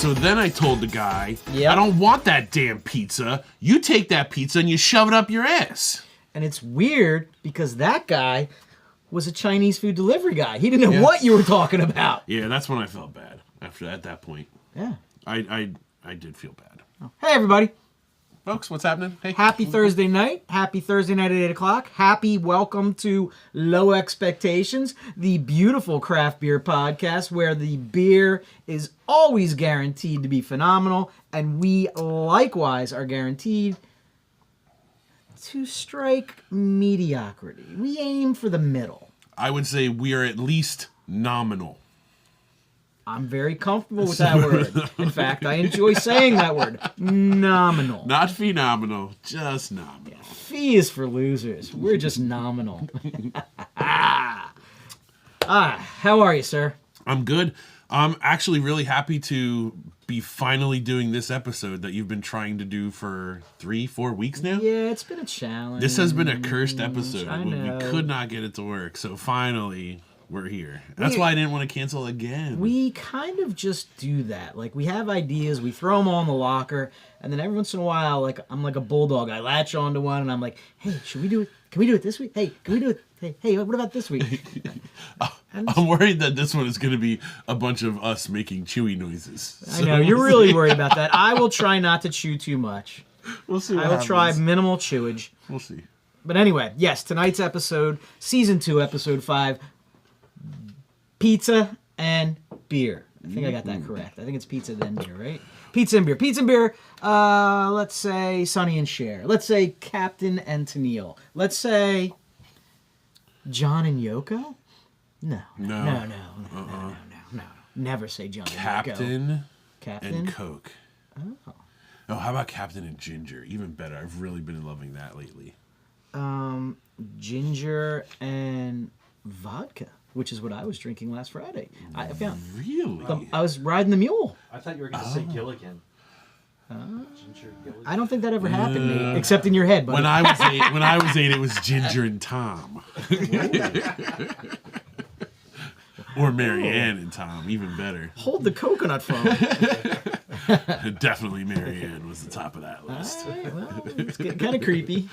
So then I told the guy, Yep. I don't want that damn pizza. You take that pizza and you shove it up your ass. And it's weird because that guy was a Chinese food delivery guy. He didn't know what you were talking about. Yeah, that's when I felt bad. At that point, Yeah. I did feel bad. Hey, everybody. Folks, what's happening? Hey. Happy Thursday night. Happy Thursday night at 8 o'clock. Happy welcome to Low Expectations, the beautiful craft beer podcast where the beer is always guaranteed to be phenomenal, and we likewise are guaranteed to strike mediocrity. We aim for the middle. I would say we are at least nominal. I'm very comfortable with that word. In fact, I enjoy saying that word. Nominal. Not phenomenal, just nominal. Fee is for losers. We're just nominal. How are you, sir? I'm good. I'm actually really happy to be finally doing this episode that you've been trying to do for 3-4 weeks now. Yeah, it's been a challenge. This has been a cursed episode. I know. We could not get it to work, so finally we're here. That's why I didn't want to cancel again. We kind of just do that. Like, we have ideas, we throw them all in the locker, and then every once in a while, like, I'm like a bulldog. I latch onto one, and I'm like, hey, should we do it? Can we do it this week? Hey, can we do it? Hey, what about this week? I'm worried that this one is going to be a bunch of us making chewy noises. I know, you're really worried about that. I will try not to chew too much. We'll see what I will happens. try minimal chewage. We'll see. But anyway, yes, tonight's episode, Season 2, Episode 5, pizza and beer. I think I got that correct. I think it's pizza then beer, right? Pizza and beer. Pizza and beer, let's say Sonny and Cher. Let's say Captain and Tennille. Let's say John and Yoko? No. Never say John and Yoko. Captain and Coke. Oh, how about Captain and Ginger? Even better. I've really been loving that lately. Ginger and vodka, which is what I was drinking last Friday. I found. Really? I was riding the mule. I thought you were going to say Gilligan. Ginger Gilligan. I don't think that ever happened, Nate, except in your head. Buddy. When I was eight, it was Ginger and Tom. Or Marianne and Tom, even better. Hold the coconut phone. Definitely Marianne was the top of that list. All right, well, it's getting kind of creepy.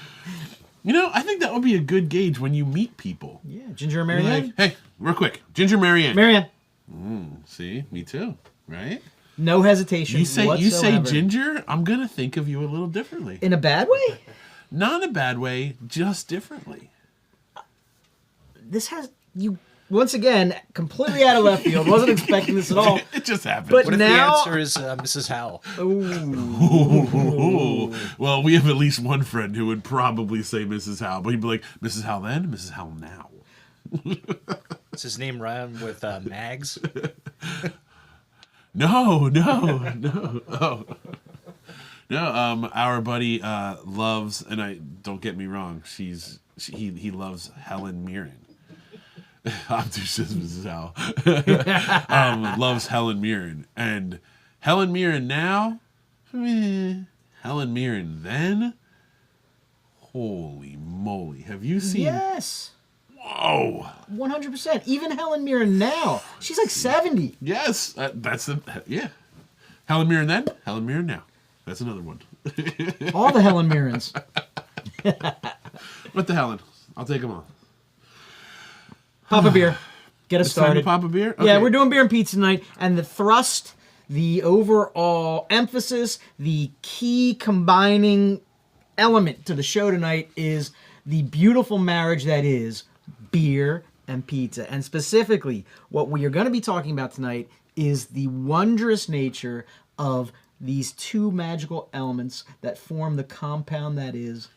You know, I think that would be a good gauge when you meet people. Yeah, Ginger and Marianne. Like, hey, real quick, Ginger Marianne. Marianne. See, me too, right? No hesitation. You say whatsoever. Ginger, I'm gonna think of you a little differently. In a bad way? Not in a bad way, just differently. This has you once again completely out of left field. Wasn't expecting this at all. It just happened. But What if now, the answer is Mrs. Howell? Ooh. Well, we have at least one friend who would probably say Mrs. Howell, but he'd be like, Mrs. Howell then, Mrs. Howell now. Is his name rhyme with Mags? No. Oh. No, our buddy loves, and I don't get me wrong, he loves Helen Mirren. I'm too sure Mrs. Howell. Loves Helen Mirren. And Helen Mirren now, Helen Mirren then, holy moly. Have you seen? yes, Whoa. 100%. Even Helen Mirren now, she's like 70. Yes, that's yeah. Helen Mirren then, Helen Mirren now. That's another one. All the Helen Mirrens. What the Helen? I'll take them all. Pop a beer. Get us It's time to started. pop a beer? Yeah, Okay. we're doing beer and pizza tonight, and the thrust, the overall emphasis, the key combining element to the show tonight is the beautiful marriage that is beer and pizza. And specifically, what we are going to be talking about tonight is the wondrous nature of these two magical elements that form the compound that is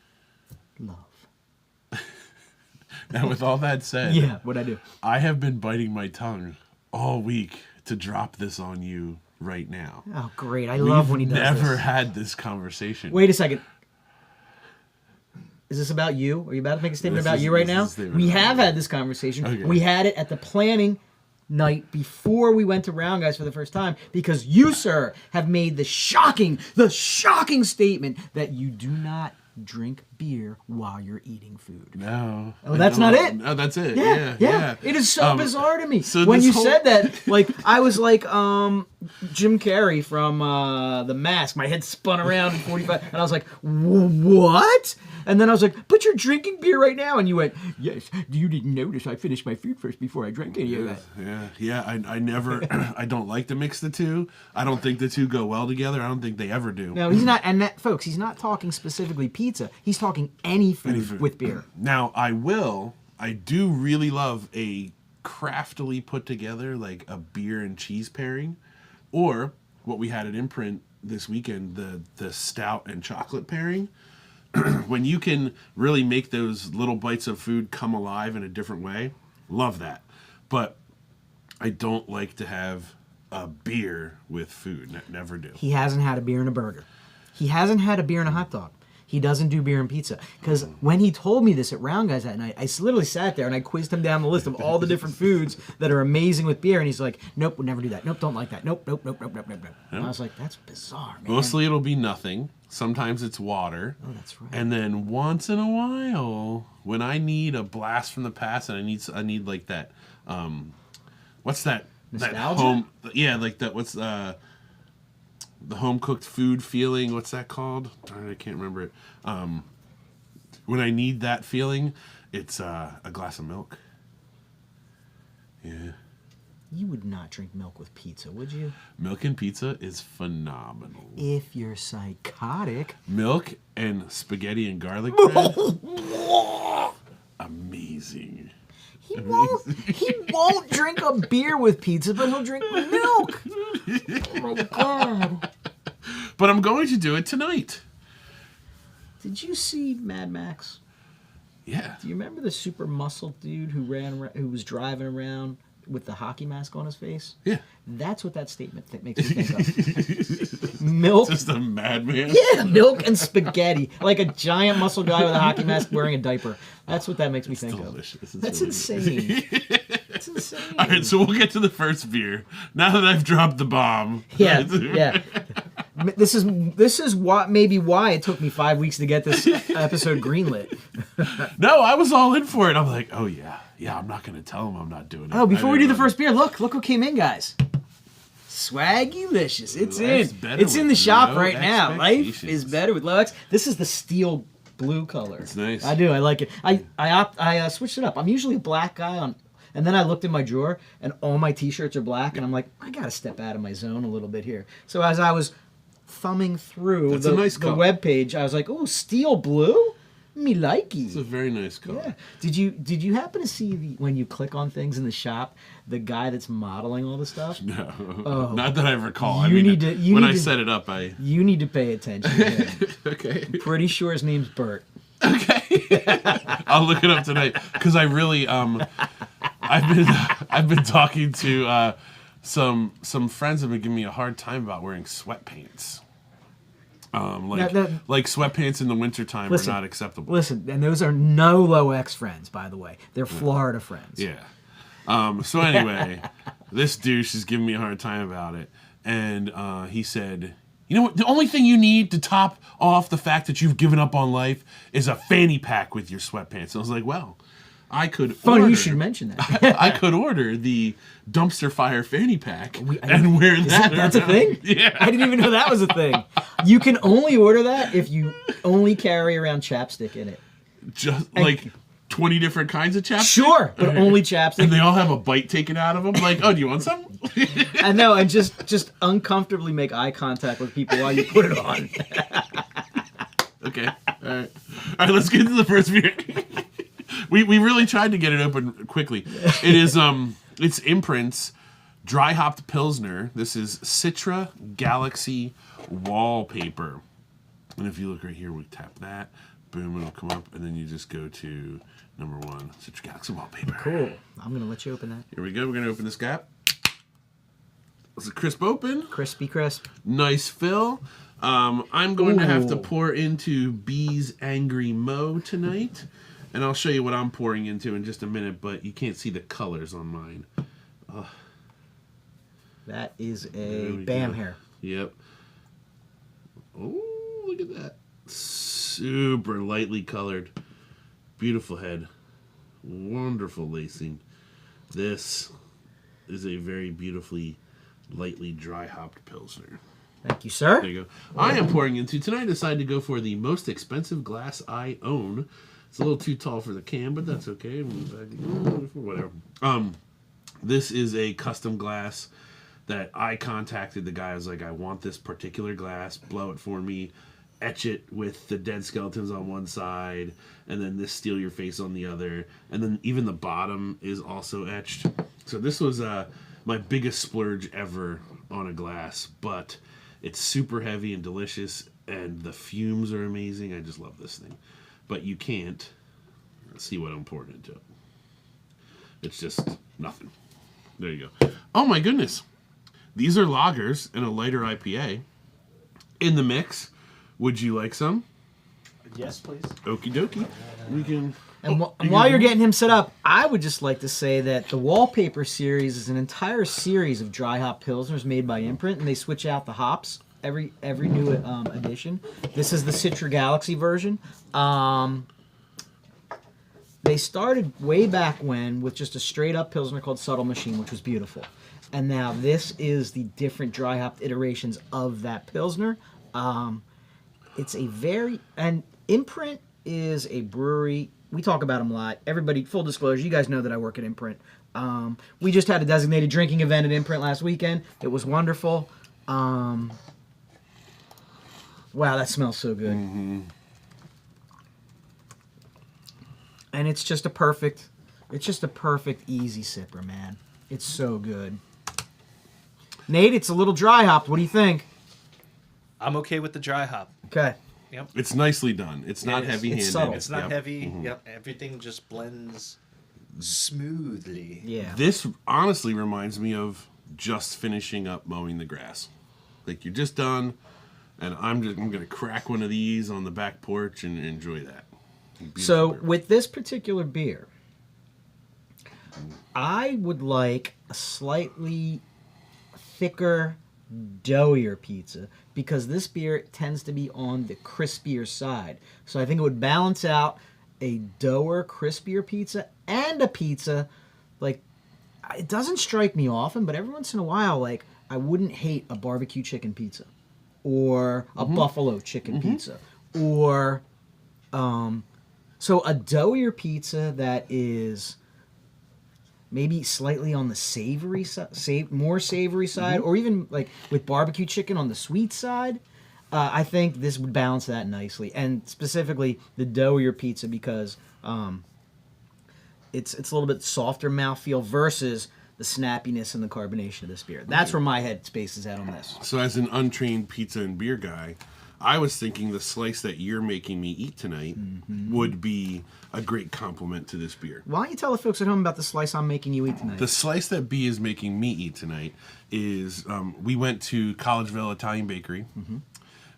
love. Now, with all that said, Yeah, what'd I do? I have been biting my tongue all week to drop this on you right now. Oh, great. I love when he does Never this. had this conversation. Wait a second. Is this about you? Are you about to make a statement This about is- you right this now? is a statement We about have me. had this conversation. Okay. We had it at the planning night before we went to Round Guys for the first time because you, sir, have made the shocking statement that you do not drink beer while you're eating food. No. Oh, that's not it? No, that's it. Yeah. Yeah. It is so bizarre to me. so When this you whole- said that, like, I was like Jim Carrey from The Mask. My head spun around in 45, and I was like, what? And then I was like, but you're drinking beer right now. And you went, yes, you didn't notice I finished my food first before I drank any of that. Yeah. I never, I don't like to mix the two. I don't think the two go well together. I don't think they ever do. No, he's not, and that, folks, he's not talking specifically pizza. He's talking any food with beer. Now, I do really love a craftily put together, like a beer and cheese pairing, or what we had at Imprint this weekend, the stout and chocolate pairing. When you can really make those little bites of food come alive in a different way, love that. But I don't like to have a beer with food. Never do. He hasn't had a beer and a burger. He hasn't had a beer and a hot dog. He doesn't do beer and pizza. Because when he told me this at Round Guys that night, I literally sat there and I quizzed him down the list of all the different foods that are amazing with beer. And he's like, nope, would never do that. Nope, don't like that. Nope. And I was like, that's bizarre, man. Mostly it'll be nothing. Sometimes it's water. Oh, that's right. And then once in a while, when I need a blast from the past, and I need like that, what's that? Nostalgia? That home, yeah, like that. What's the home cooked food feeling? What's that called? Darn it, I can't remember it. When I need that feeling, it's a glass of milk. Yeah. You would not drink milk with pizza, would you? Milk and pizza is phenomenal. If you're psychotic. Milk and spaghetti and garlic bread. Amazing. He won't drink a beer with pizza, but he'll drink milk. Oh my God. But I'm going to do it tonight. Did you see Mad Max? Yeah. Do you remember the super muscled dude who who was driving around with the hockey mask on his face? Yeah. That's what that statement makes me think of. Milk. Just a madman. Yeah, milk and spaghetti. Like a giant muscle guy with a hockey mask wearing a diaper. That's what that makes me think Delicious. of. That's really insane. That's insane. All right, so we'll get to the first beer. Now that I've dropped the bomb. Yeah. This is what maybe why it took me 5 weeks to get this episode greenlit. No, I was all in for it. I'm like, oh yeah. I'm not going to tell him I'm not doing it. Oh, before we do the first beer, look what came in, guys. Swaggylicious. It's Life's in. better It's in the with shop low right now. Life expectations. is better with low X. This is the steel blue color. It's nice. I do. I like it. I switched it up. I'm usually a black guy and then I looked in my drawer and all my t-shirts are black and I'm like, I got to step out of my zone a little bit here. So as I was thumbing through the webpage, I was like, oh, steel blue? Me likey. It's a very nice color. Yeah. Did you happen to see when you click on things in the shop, the guy that's modeling all the stuff? No, Oh. not that I recall. When I set it up, You need to pay attention to him. Okay. Pretty sure his name's Bert. Okay. I'll look it up tonight because I really I've been talking to some friends have been giving me a hard time about wearing sweatpants. Like sweatpants in the wintertime are not acceptable. Listen, and those are no low X friends, by the way. They're Florida friends. Yeah. So anyway, this douche is giving me a hard time about it. And he said, you know what? The only thing you need to top off the fact that you've given up on life is a fanny pack with your sweatpants. And I was like, well, I could Funny you should mention that. I could order the dumpster fire fanny pack and wear that. That's a thing? Yeah. I didn't even know that was a thing. You can only order that if you only carry around chapstick in it. Just like 20 different kinds of chapstick? Sure, but only chapstick. And they all have a bite taken out of them? Like, oh, do you want some? I know, and just uncomfortably make eye contact with people while you put it on. Okay. All right, let's get to the first beer. We really tried to get it open quickly. It is it's Imprint's dry hopped Pilsner. This is Citra Galaxy Wallpaper. And if you look right here, we tap that, boom, it'll come up, and then you just go to number 1, Citra Galaxy Wallpaper. Cool. I'm gonna let you open that. Here we go. We're gonna open this gap. It's a crisp open. Crispy crisp. Nice fill. I'm going to have to pour into B's Angry Mo tonight. And I'll show you what I'm pouring into in just a minute, but you can't see the colors on mine. That is a Bam hair. Yep. Oh, look at that. super lightly colored. Beautiful head. Wonderful lacing. This is a very beautifully lightly dry hopped Pilsner. Thank you, sir. There you go. I am pouring into, tonight I decided to go for the most expensive glass I own. It's a little too tall for the can, but that's okay. Whatever. This is a custom glass that I contacted the guy. I was like, I want this particular glass. Blow it for me. Etch it with the dead skeletons on one side, and then this steal your face on the other. And then even the bottom is also etched. So this was my biggest splurge ever on a glass, but it's super heavy and delicious, and the fumes are amazing. I just love this thing. But you can't see what I'm pouring into it. It's just nothing. There you go. Oh my goodness. These are lagers and a lighter IPA in the mix. Would you like some? Yes, please. Okie dokie. We can... And while you're getting him set up, I would just like to say that the Wallpaper series is an entire series of dry hop pilsners made by Imprint, and they switch out the hops every new edition. This is the Citra Galaxy version. They started way back when with just a straight up pilsner called Subtle Machine, which was beautiful. And now this is the different dry hop iterations of that pilsner. It's a very... And Imprint is a brewery... We talk about them a lot. Everybody, full disclosure, you guys know that I work at Imprint. We just had a designated drinking event at Imprint last weekend. It was wonderful. Wow, that smells so good. Mm-hmm. And it's just a perfect easy sipper, man. It's so good. Nate, it's a little dry hopped. What do you think? I'm okay with the dry hop. Okay. Yep. It's nicely done. It's not heavy-handed. It's subtle. It's not Yep. heavy. Mm-hmm. Yep. Everything just blends smoothly. Yeah. This honestly reminds me of just finishing up mowing the grass. Like you're just done, and I'm gonna crack one of these on the back porch and enjoy that. Beautiful So beer. with this particular beer, I would like a slightly thicker, doughier pizza because this beer tends to be on the crispier side. So I think it would balance out a dougher, crispier pizza and a pizza. Like, it doesn't strike me often, but every once in a while, like, I wouldn't hate a barbecue chicken pizza or a buffalo chicken pizza or so a doughier pizza that is maybe slightly on the savory side, more savory side, or even like with barbecue chicken on the sweet side. I think this would balance that nicely, and specifically the doughier pizza because it's a little bit softer mouthfeel versus the snappiness and the carbonation of this beer. That's where my headspace is at on this. So as an untrained pizza and beer guy, I was thinking the slice that you're making me eat tonight would be a great compliment to this beer. Why don't you tell the folks at home about the slice I'm making you eat tonight? The slice that B is making me eat tonight is, we went to Collegeville Italian Bakery.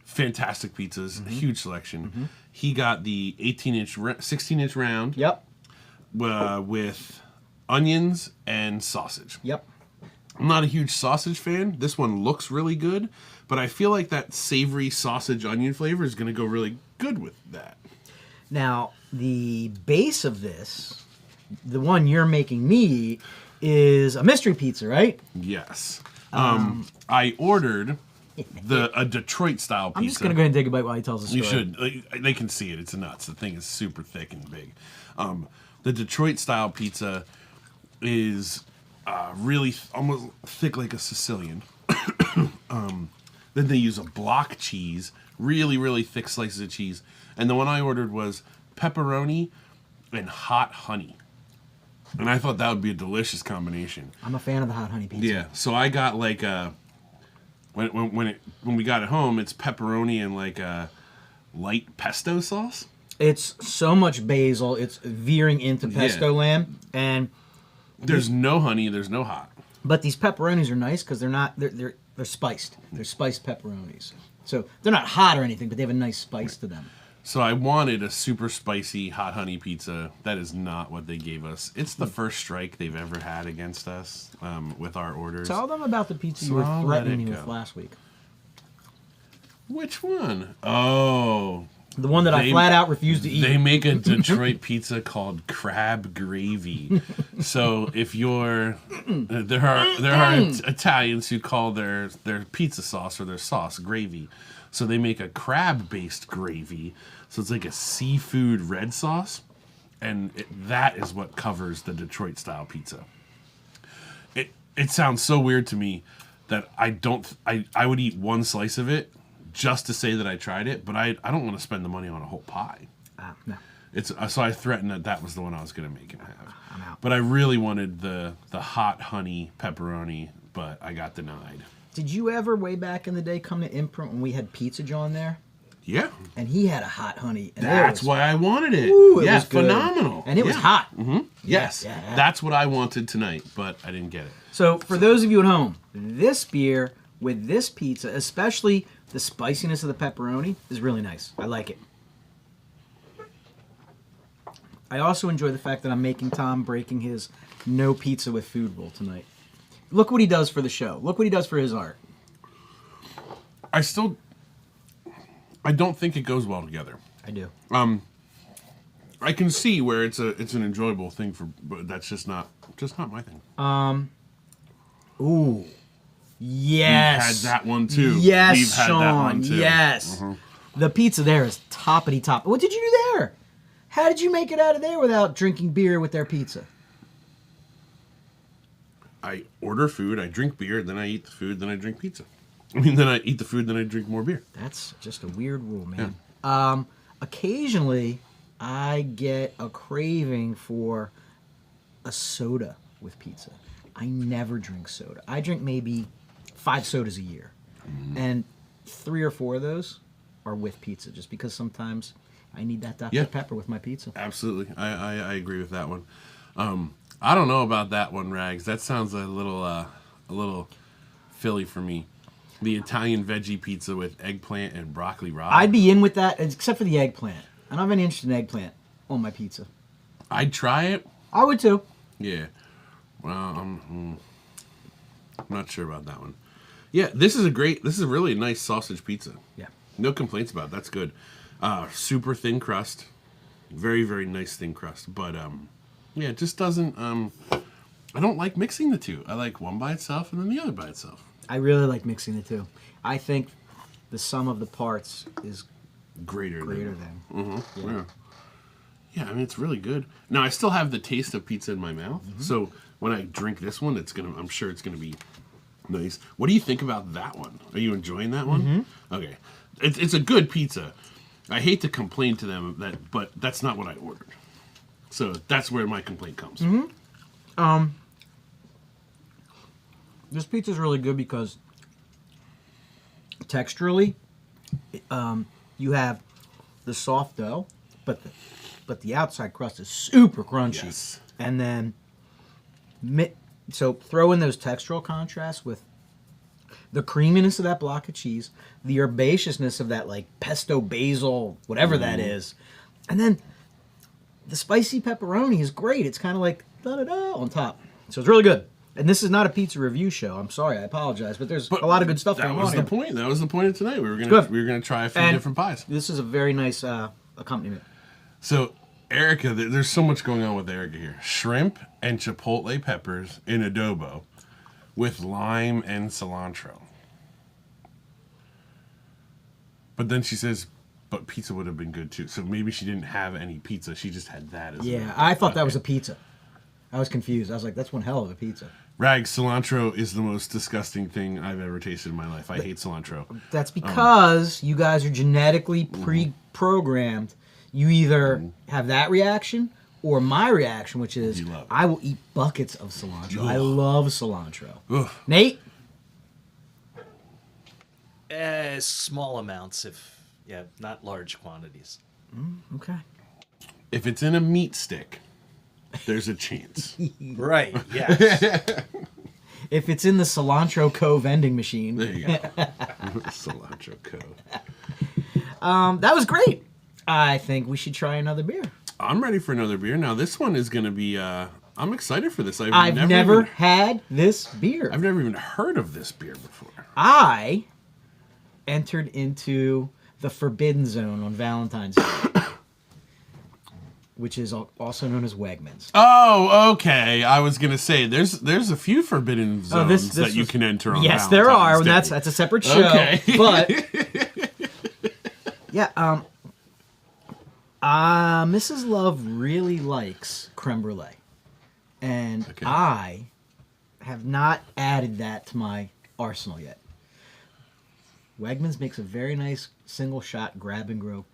Fantastic pizzas, huge selection. He got the 16-inch round Yep. with onions and sausage. Yep. I'm not a huge sausage fan. This one looks really good, but I feel like that savory sausage onion flavor is going to go really good with that. Now, the base of this, the one you're making me eat, is a mystery pizza, right? Yes. I ordered a Detroit style pizza. I'm just going to go ahead and take a bite while he tells the story. You should. They can see it. It's nuts. The thing is super thick and big. The Detroit style pizza is really almost thick like a Sicilian. Then they use a block cheese, really, really thick slices of cheese. And the one I ordered was pepperoni and hot honey. And I thought that would be a delicious combination. I'm a fan of the hot honey pizza. Yeah, so I got like when we got it home, it's pepperoni and like a light pesto sauce. It's so much basil, it's veering into pesto lamb, and there's no honey, there's no hot. But these pepperonis are nice because they're spiced. They're spiced pepperonis. So they're not hot or anything, but they have a nice spice to them. So I wanted a super spicy hot honey pizza. That is not what they gave us. It's the first strike they've ever had against us with our orders. Tell them about the pizza you I'll were let threatening it me with go. last week. Which one? Oh, The one that I flat out refuse to eat. They make a Detroit pizza called crab gravy. So if you're, there are Italians who call their pizza sauce or their sauce gravy. So they make a crab-based gravy. So it's like a seafood red sauce, and that is what covers the Detroit-style pizza. It sounds so weird to me that I would eat one slice of it just to say that I tried it, but I don't want to spend the money on a whole pie. No. So I threatened that was the one I was going to make him have. I'm out. But I really wanted the hot honey pepperoni, but I got denied. Did you ever, way back in the day, come to Imprint when we had Pizza John there? Yeah. And he had a hot honey. And That's why I wanted it. Ooh, it yeah, was good. phenomenal. And it was hot. Mm-hmm. Yes. Yeah. That's what I wanted tonight, but I didn't get it. So, for those of you at home, this beer with this pizza, especially the spiciness of the pepperoni, is really nice. I like it. I also enjoy the fact that I'm making Tom breaking his no pizza with food rule tonight. Look what he does for the show. Look what he does for his art. I don't think it goes well together. I do. I can see where it's an enjoyable thing but that's just not my thing. Ooh. Yes. We've had that one too. Yes, We've had Sean. that one too. Yes. Mm-hmm. The pizza there is toppity top. What did you do there? How did you make it out of there without drinking beer with their pizza? I order food, I drink beer, then I eat the food, then I drink pizza. Then I eat the food, then I drink more beer. That's just a weird rule, man. Yeah. Occasionally, I get a craving for a soda with pizza. I never drink soda. I drink maybe 5 sodas a year. And 3 or 4 of those are with pizza, just because sometimes I need that Dr. Pepper with my pizza. Absolutely. I agree with that one. I don't know about that one, Rags. That sounds a little Philly for me. The Italian veggie pizza with eggplant and broccoli rabe. I'd be in with that, except for the eggplant. I don't have any interest in eggplant on my pizza. I'd try it. I would too. Yeah. Well, I'm not sure about that one. Yeah, this is a really nice sausage pizza. Yeah. No complaints about it. That's good. Super thin crust. Very, very nice thin crust. But, yeah, it just doesn't, I don't like mixing the two. I like one by itself and then the other by itself. I really like mixing the two. I think the sum of the parts is greater than. Mm-hmm. Yeah. Yeah, I mean, it's really good. Now, I still have the taste of pizza in my mouth. Mm-hmm. So when I drink this one, I'm sure it's going to be nice. What do you think about that one? Are you enjoying that one? Mm-hmm. Okay. It's a good pizza. I hate to complain to them, but that's not what I ordered. So that's where my complaint comes. Mm-hmm. This pizza's really good because texturally, you have the soft dough, but the outside crust is super crunchy. Yes. And then, so throw in those textural contrasts with the creaminess of that block of cheese, the herbaceousness of that like pesto basil, whatever that is, and then the spicy pepperoni is great. It's kind of like da-da-da on top. So it's really good. And this is not a pizza review show. I'm sorry, I apologize, but there's a lot of good stuff going on here. That was the point of tonight. We were gonna try a few different pies. This is a very nice accompaniment. So Erica, there's so much going on with Erica here. Shrimp and chipotle peppers in adobo with lime and cilantro. But then she says, but pizza would have been good too. So maybe she didn't have any pizza. She just had that as Yeah, I thought that was a pizza. I was confused. I was like, that's one hell of a pizza. Rags, cilantro is the most disgusting thing I've ever tasted in my life. I hate cilantro. That's because you guys are genetically pre-programmed. You either have that reaction or my reaction, which is I will eat buckets of cilantro. I love cilantro. Ugh. Nate? Small amounts, not large quantities. Okay. If it's in a meat stick, there's a chance. Right, yes. If it's in the Cilantro Co. vending machine. There you go. Cilantro Co. That was great. I think we should try another beer. I'm ready for another beer. Now, this one is going to be... I'm excited for this. I've never had this beer. I've never even heard of this beer before. I entered into the Forbidden Zone on Valentine's Day, which is also known as Wegmans. Oh, okay. I was gonna say there's a few forbidden zones this that you can enter on. Yes, there are. And Valentine's Day. that's a separate show. Okay. But yeah, Mrs. Love really likes creme brulee, and Okay. I have not added that to my arsenal yet. Wegmans makes a very nice single shot grab and go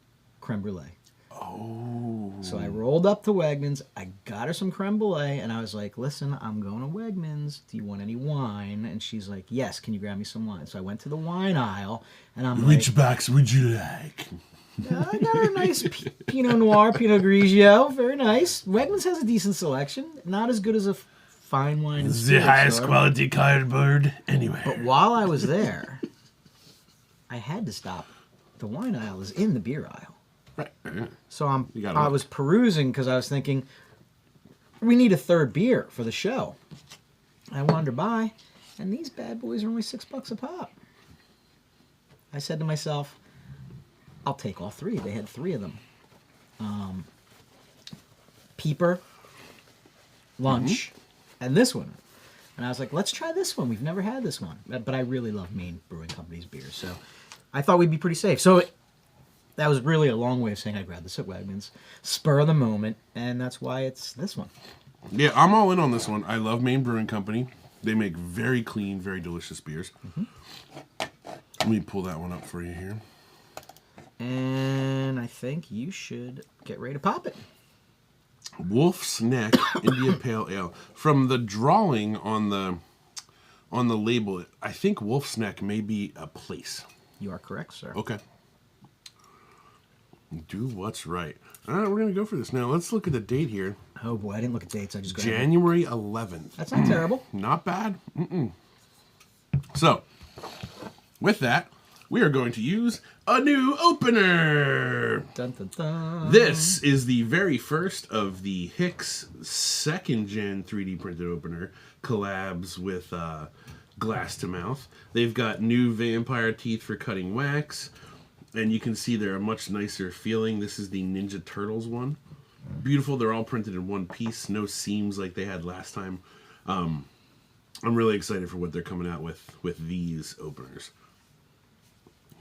creme brulee. Oh. So I rolled up to Wegmans, I got her some creme brulee, and I was like, listen, I'm going to Wegmans. Do you want any wine? And she's like, yes, can you grab me some wine? So I went to the wine aisle, and I'm Which like, box would you like? I got a nice Pinot Noir, Pinot Grigio. Very nice. Wegmans has a decent selection. Not as good as a fine wine and The spirits, highest however. quality cardboard anywhere. But while I was there, I had to stop. The wine aisle is in the beer aisle. Right. So You gotta I look. was perusing because I was thinking, we need a third beer for the show. I wandered by, and these bad boys are only $6 a pop. I said to myself, I'll take all three. They had three of them. Peeper, Lunch, and this one. And I was like, let's try this one. We've never had this one. But I really love Maine Brewing Company's beer, so I thought we'd be pretty safe. So that was really a long way of saying I grabbed this at Wegmans. Spur of the moment, and that's why it's this one. Yeah, I'm all in on this one. I love Maine Brewing Company. They make very clean, very delicious beers. Let me pull that one up for you here. And I think you should get ready to pop it. Wolfe's Neck India Pale Ale. From the drawing on the label, I think Wolfe's Neck may be a place. You are correct, sir. Okay. Do what's right. All right, we're going to go for this. Now, let's look at the date here. Oh boy, I didn't look at dates. I just grabbed it. January 11th. That's not terrible. Not bad. So, with that, we are going to use a new opener. Dun, dun, dun. This is the very first of the Hicks second gen 3D printed opener collabs with Glass to Mouth. They've got new vampire teeth for cutting wax, and you can see they're a much nicer feeling. This is the Ninja Turtles one. Beautiful. They're all printed in one piece. No seams like they had last time. I'm really excited for what they're coming out with these openers.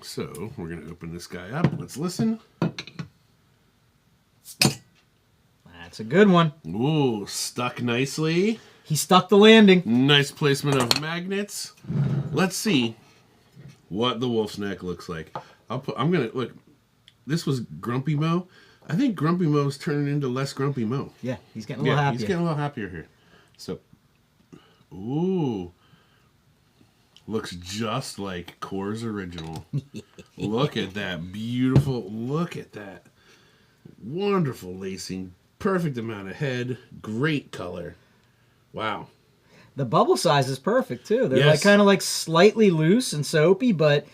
So we're going to open this guy up. Let's listen. That's a good one. Ooh, stuck nicely. He stuck the landing. Nice placement of magnets. Let's see what the Wolf's Neck looks like. I'm gonna look. This was Grumpy Mo. I think Grumpy Mo's turning into less Grumpy Mo. Yeah, he's getting a little happier. He's getting a little happier here. So, ooh, looks just like Core's original. Look at that beautiful. Look at that wonderful lacing. Perfect amount of head. Great color. Wow. The bubble size is perfect too. They're Yes. like kind of like slightly loose and soapy, but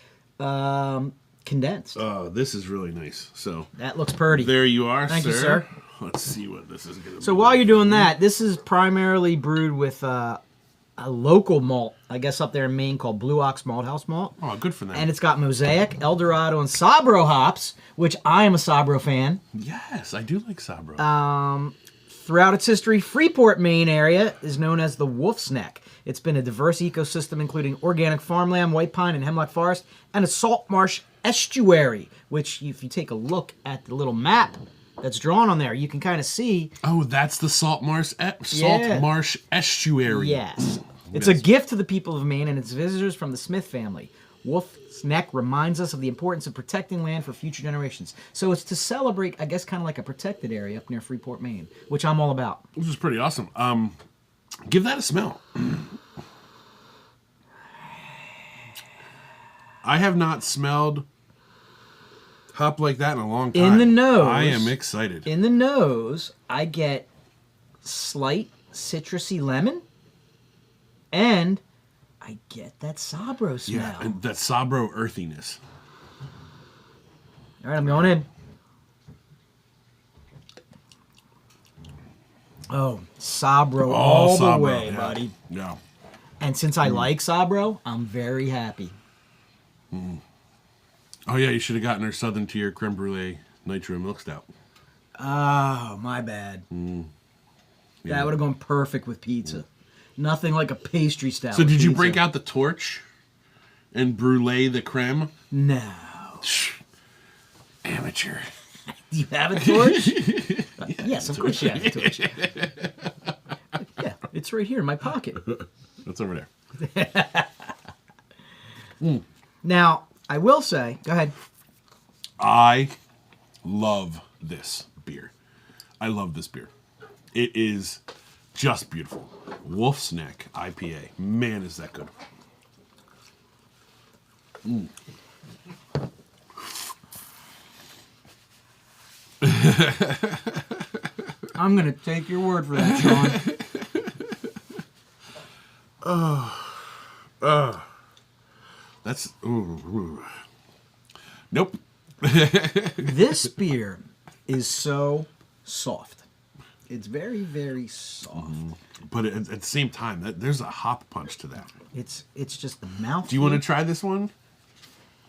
condensed. Oh, this is really nice. So That looks pretty. there you are, Thank sir. you, sir. Let's see what this is going to be. So while you're doing that, this is primarily brewed with a local malt, I guess up there in Maine, called Blue Ox Malthouse Malt. Oh, good for them. And it's got Mosaic, Eldorado, and Sabro hops, which I am a Sabro fan. Yes, I do like Sabro. Throughout its history, Freeport, Maine area is known as the Wolf's Neck. It's been a diverse ecosystem including organic farmland, white pine, and hemlock forest, and a salt marsh estuary, which if you take a look at the little map that's drawn on there, you can kind of see. Oh, that's the Salt Marsh Estuary. Yes. It's a gift to the people of Maine and its visitors from the Smith family. Wolf's Neck reminds us of the importance of protecting land for future generations. So it's to celebrate, I guess, kind of like a protected area up near Freeport, Maine, which I'm all about. Which is pretty awesome. Give that a smell. I have not smelled hop like that in a long time. In the nose. I am excited. In the nose, I get slight citrusy lemon, and I get that Sabro smell. Yeah, and that Sabro earthiness. All right, I'm going in. Oh, Sabro all the Sabro, way, yeah. buddy. Yeah. And since I like Sabro, I'm very happy. Oh yeah, you should have gotten our Southern Tier Creme Brulee Nitro Milk Stout. Oh, my bad. Yeah. That would have gone perfect with pizza. Nothing like a pastry stout. So with did you pizza. break out the torch and brulee the creme? No. Amateur. Do you have a torch? Yes, of course you have a torch. Yeah, it's right here in my pocket. That's over there. Now, I will say, go ahead. I love this beer. I love this beer. It is just beautiful. Wolfe's Neck IPA. Man, is that good. I'm going to take your word for that, Sean. That's... Ooh. Nope. This beer is so soft. It's very, very soft. But at the same time, there's a hop punch to that. It's just the mouth. Do you want to try this one?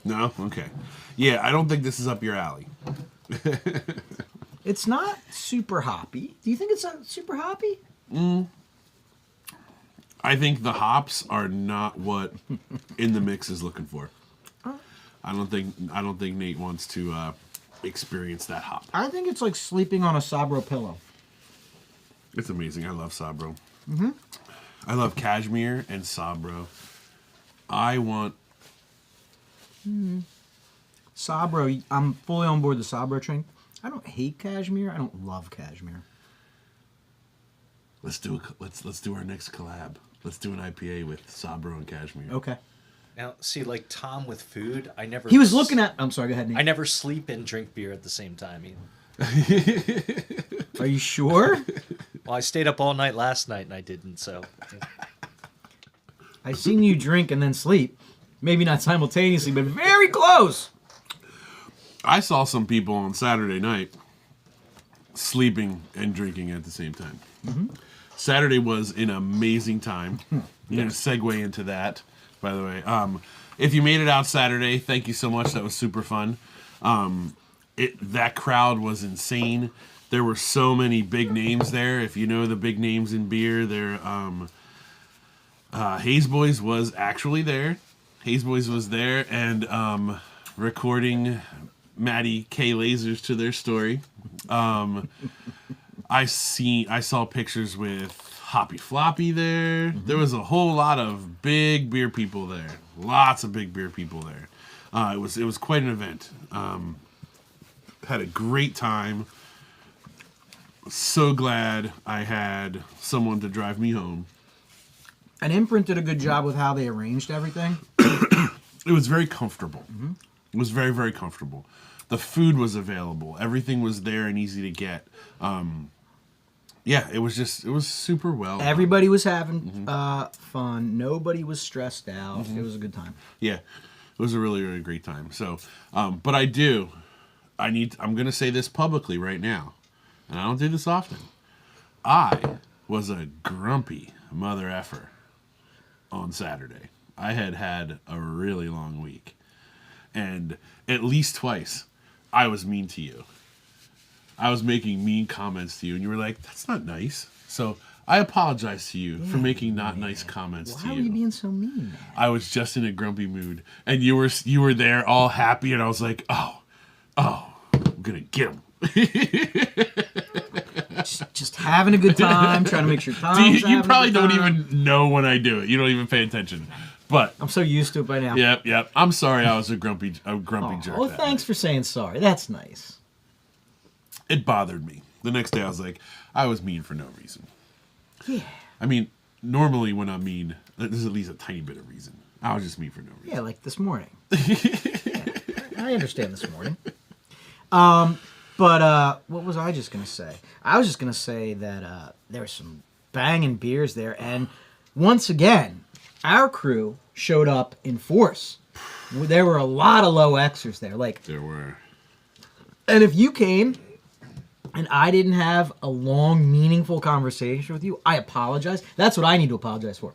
No? Okay. Yeah, I don't think this is up your alley. It's not super hoppy. Do you think it's super hoppy? I think the hops are not what In the Mix is looking for. I don't think Nate wants to experience that hop. I think it's like sleeping on a Sabro pillow. It's amazing. I love Sabro. I love Cashmere and Sabro. I want... Sabro, I'm fully on board the Sabro train. I don't hate Cashmere. I don't love Cashmere. Let's do our next collab. Let's do an IPA with Sabro and Cashmere. Okay. Now, see, like Tom with food, I never. He was looking at... I'm sorry, go ahead, Nate. I never sleep and drink beer at the same time. Are you sure? Well, I stayed up all night last night and I didn't, so. I've seen you drink and then sleep. Maybe not simultaneously, but very close. I saw some people on Saturday night sleeping and drinking at the same time. Saturday was an amazing time. I'm going to segue into that, by the way. If you made it out Saturday, thank you so much. That was super fun. That crowd was insane. There were so many big names there. If you know the big names in beer, Hayes Boys was actually there. Hayes Boys was there and recording Maddie K. Lasers to their story. I saw pictures with Hoppy Floppy there. There was a whole lot of big beer people there. Lots of big beer people there. It was quite an event. Had a great time. So glad I had someone to drive me home. And Imprint did a good job with how they arranged everything. It was very comfortable. It was very, very comfortable. The food was available. Everything was there and easy to get. Yeah, it was super well. Everybody was having fun. Nobody was stressed out. It was a good time. Yeah, it was a really, really great time. So, but I'm going to say this publicly right now, and I don't do this often. I was a grumpy mother effer on Saturday. I had a really long week. And at least twice, I was mean to you. I was making mean comments to you, and you were like, that's not nice. So I apologize to you for making not nice comments to you. Why were you being so mean, man? I was just in a grumpy mood. And you were there all happy, and I was like, oh, I'm going to get him. Just having a good time, trying to make sure Tom's You probably having a good don't time. even know when I do it. You don't even pay attention. But I'm so used to it by now. Yep. I'm sorry I was a grumpy jerk. Well, that thanks night. for saying sorry. That's nice. It bothered me. The next day I was like, I was mean for no reason. Yeah. I mean, normally when I'm mean, there's at least a tiny bit of reason. I was just mean for no reason. Yeah, like this morning. Yeah, I understand this morning. But what was I just going to say? I was just going to say that there were some banging beers there. And once again, our crew showed up in force. There were a lot of low Xers there. There were. And if you came and I didn't have a long, meaningful conversation with you, I apologize. That's what I need to apologize for.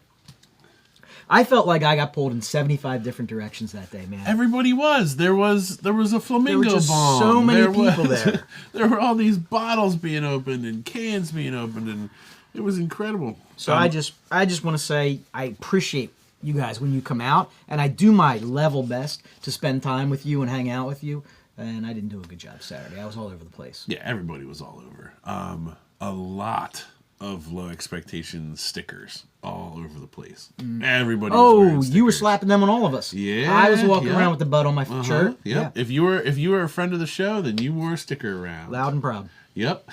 I felt like I got pulled in 75 different directions that day, man. Everybody was. There was a flamingo There were just bomb. so many people there. There were all these bottles being opened and cans being opened, and it was incredible. So I just want to say I appreciate you guys when you come out, and I do my level best to spend time with you and hang out with you. And I didn't do a good job Saturday. I was all over the place. Yeah, everybody was all over. A lot of low expectations stickers all over the place. Everybody was wearing stickers. You were slapping them on all of us. Yeah, I was walking around with the bud on my shirt. Yep. Yeah. If you were a friend of the show, then you wore a sticker around. Loud and proud. Yep.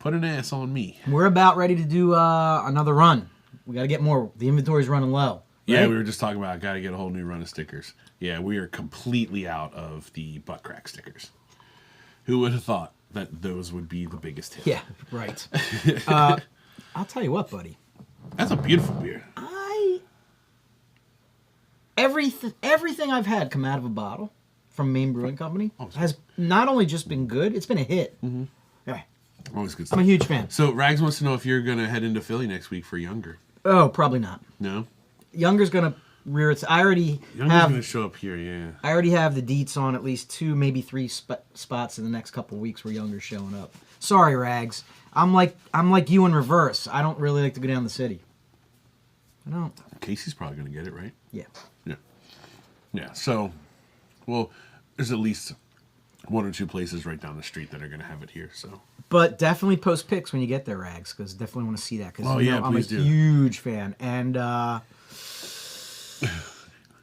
Put an ass on me. We're about ready to do another run. We got to get more. The inventory's running low. Yeah, right? we were just talking about got to get a whole new run of stickers. Yeah, we are completely out of the butt crack stickers. Who would have thought that those would be the biggest hit? Yeah, right. I'll tell you what, buddy. That's a beautiful beer. Everything I've had come out of a bottle from Maine Brewing Company has not only just been good, it's been a hit. Mm-hmm. Yeah. Always good I'm stuff. a huge fan. So Rags wants to know if you're going to head into Philly next week for Younger. Oh, probably not. No? Younger's gonna rear its. Younger's going to show up here, yeah. I already have the deets on at least 2, maybe 3 spots in the next couple of weeks where Younger's showing up. Sorry, Rags. I'm like you in reverse. I don't really like to go down the city. I don't. Casey's probably going to get it, right? Yeah. Yeah. Yeah, so, well, there's at least 1 or 2 places right down the street that are going to have it here, so. But definitely post pics when you get there, Rags, because definitely want to see that. Because I'm a huge fan, and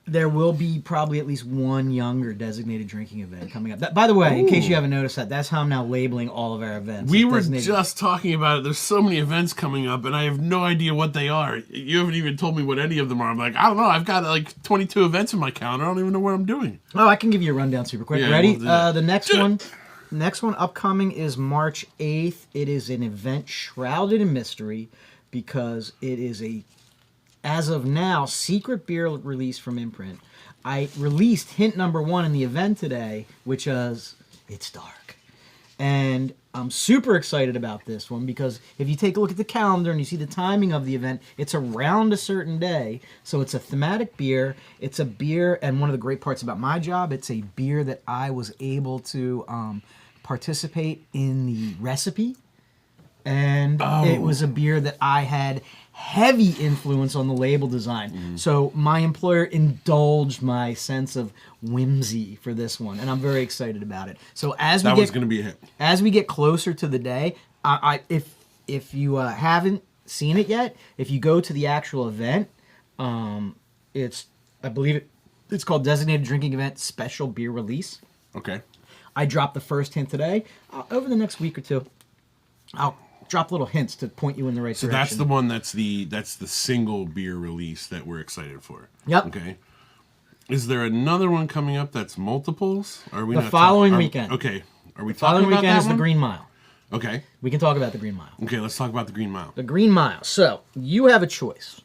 there will be probably at least one Younger designated drinking event coming up. By the way, in case you haven't noticed that's how I'm now labeling all of our events. We were just talking about it. There's so many events coming up, and I have no idea what they are. You haven't even told me what any of them are. I'm like, I don't know. I've got like 22 events in my calendar. I don't even know what I'm doing. Oh, I can give you a rundown super quick. Yeah, Ready? we'll The next one upcoming is March 8th. It is an event shrouded in mystery because it is a, as of now, secret beer release from Imprint. I released hint number 1 in the event today, which is It's Dark. And I'm super excited about this one because if you take a look at the calendar and you see the timing of the event, it's around a certain day. So it's a thematic beer. It's a beer, and one of the great parts about my job, it's a beer that I was able to participate in the recipe. And it was a beer that I had heavy influence on the label design. So my employer indulged my sense of whimsy for this one, and I'm very excited about it. So as we was going to be a hit. As we get closer to the day, if you haven't seen it yet, if you go to the actual event, it's called Designated Drinking Event Special Beer Release. Okay. I dropped the first hint today. Over the next week or two, I'll drop little hints to point you in the right direction. So that's the one that's the single beer release that we're excited for. Yep. Okay. Is there another one coming up that's multiples? Are we the following weekend? Okay. Are we the talking following about weekend that is one? the Green Mile. Okay. We can talk about the Green Mile. Okay, let's talk about the Green Mile. The Green Mile. So you have a choice.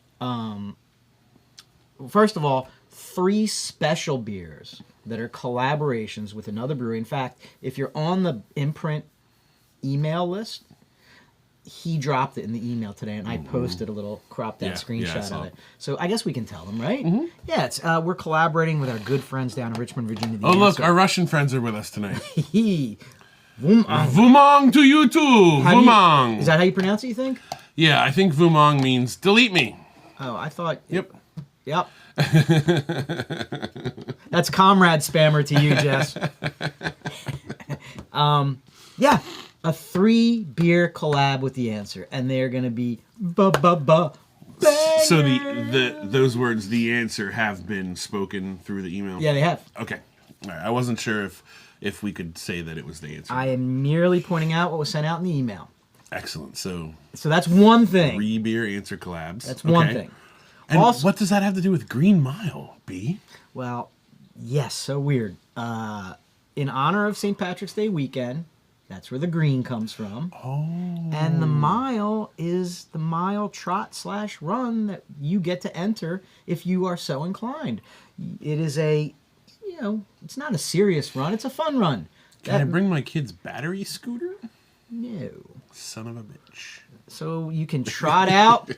First of all, 3 special beers that are collaborations with another brewery. In fact, if you're on the Imprint email list, he dropped it in the email today, and I posted a little cropped out screenshot of it. So I guess we can tell them, right? Mm-hmm. Yeah, it's we're collaborating with our good friends down in Richmond, Virginia. Look, our Russian friends are with us tonight. Vumang. Vumang to you too. Vumang. Is that how you pronounce it, you think? Yeah, I think Vumang means delete me. Oh, I thought... Yep. That's comrade spammer to you, Jess. Yeah. A 3 beer collab with the answer, and they're gonna be bangers. So those words, the answer, have been spoken through the email. Yeah, they have. Okay, all right. I wasn't sure if we could say that it was the answer. I am merely pointing out what was sent out in the email. Excellent. So that's one thing. 3 beer answer collabs. That's one thing. And also, what does that have to do with Green Mile, B? Well, yes. So weird. In honor of St. Patrick's Day weekend. That's where the green comes from. Oh. And the mile is the mile trot/run that you get to enter if you are so inclined. It is it's not a serious run. It's a fun run. Can I bring my kid's battery scooter? No. Son of a bitch. So you can trot out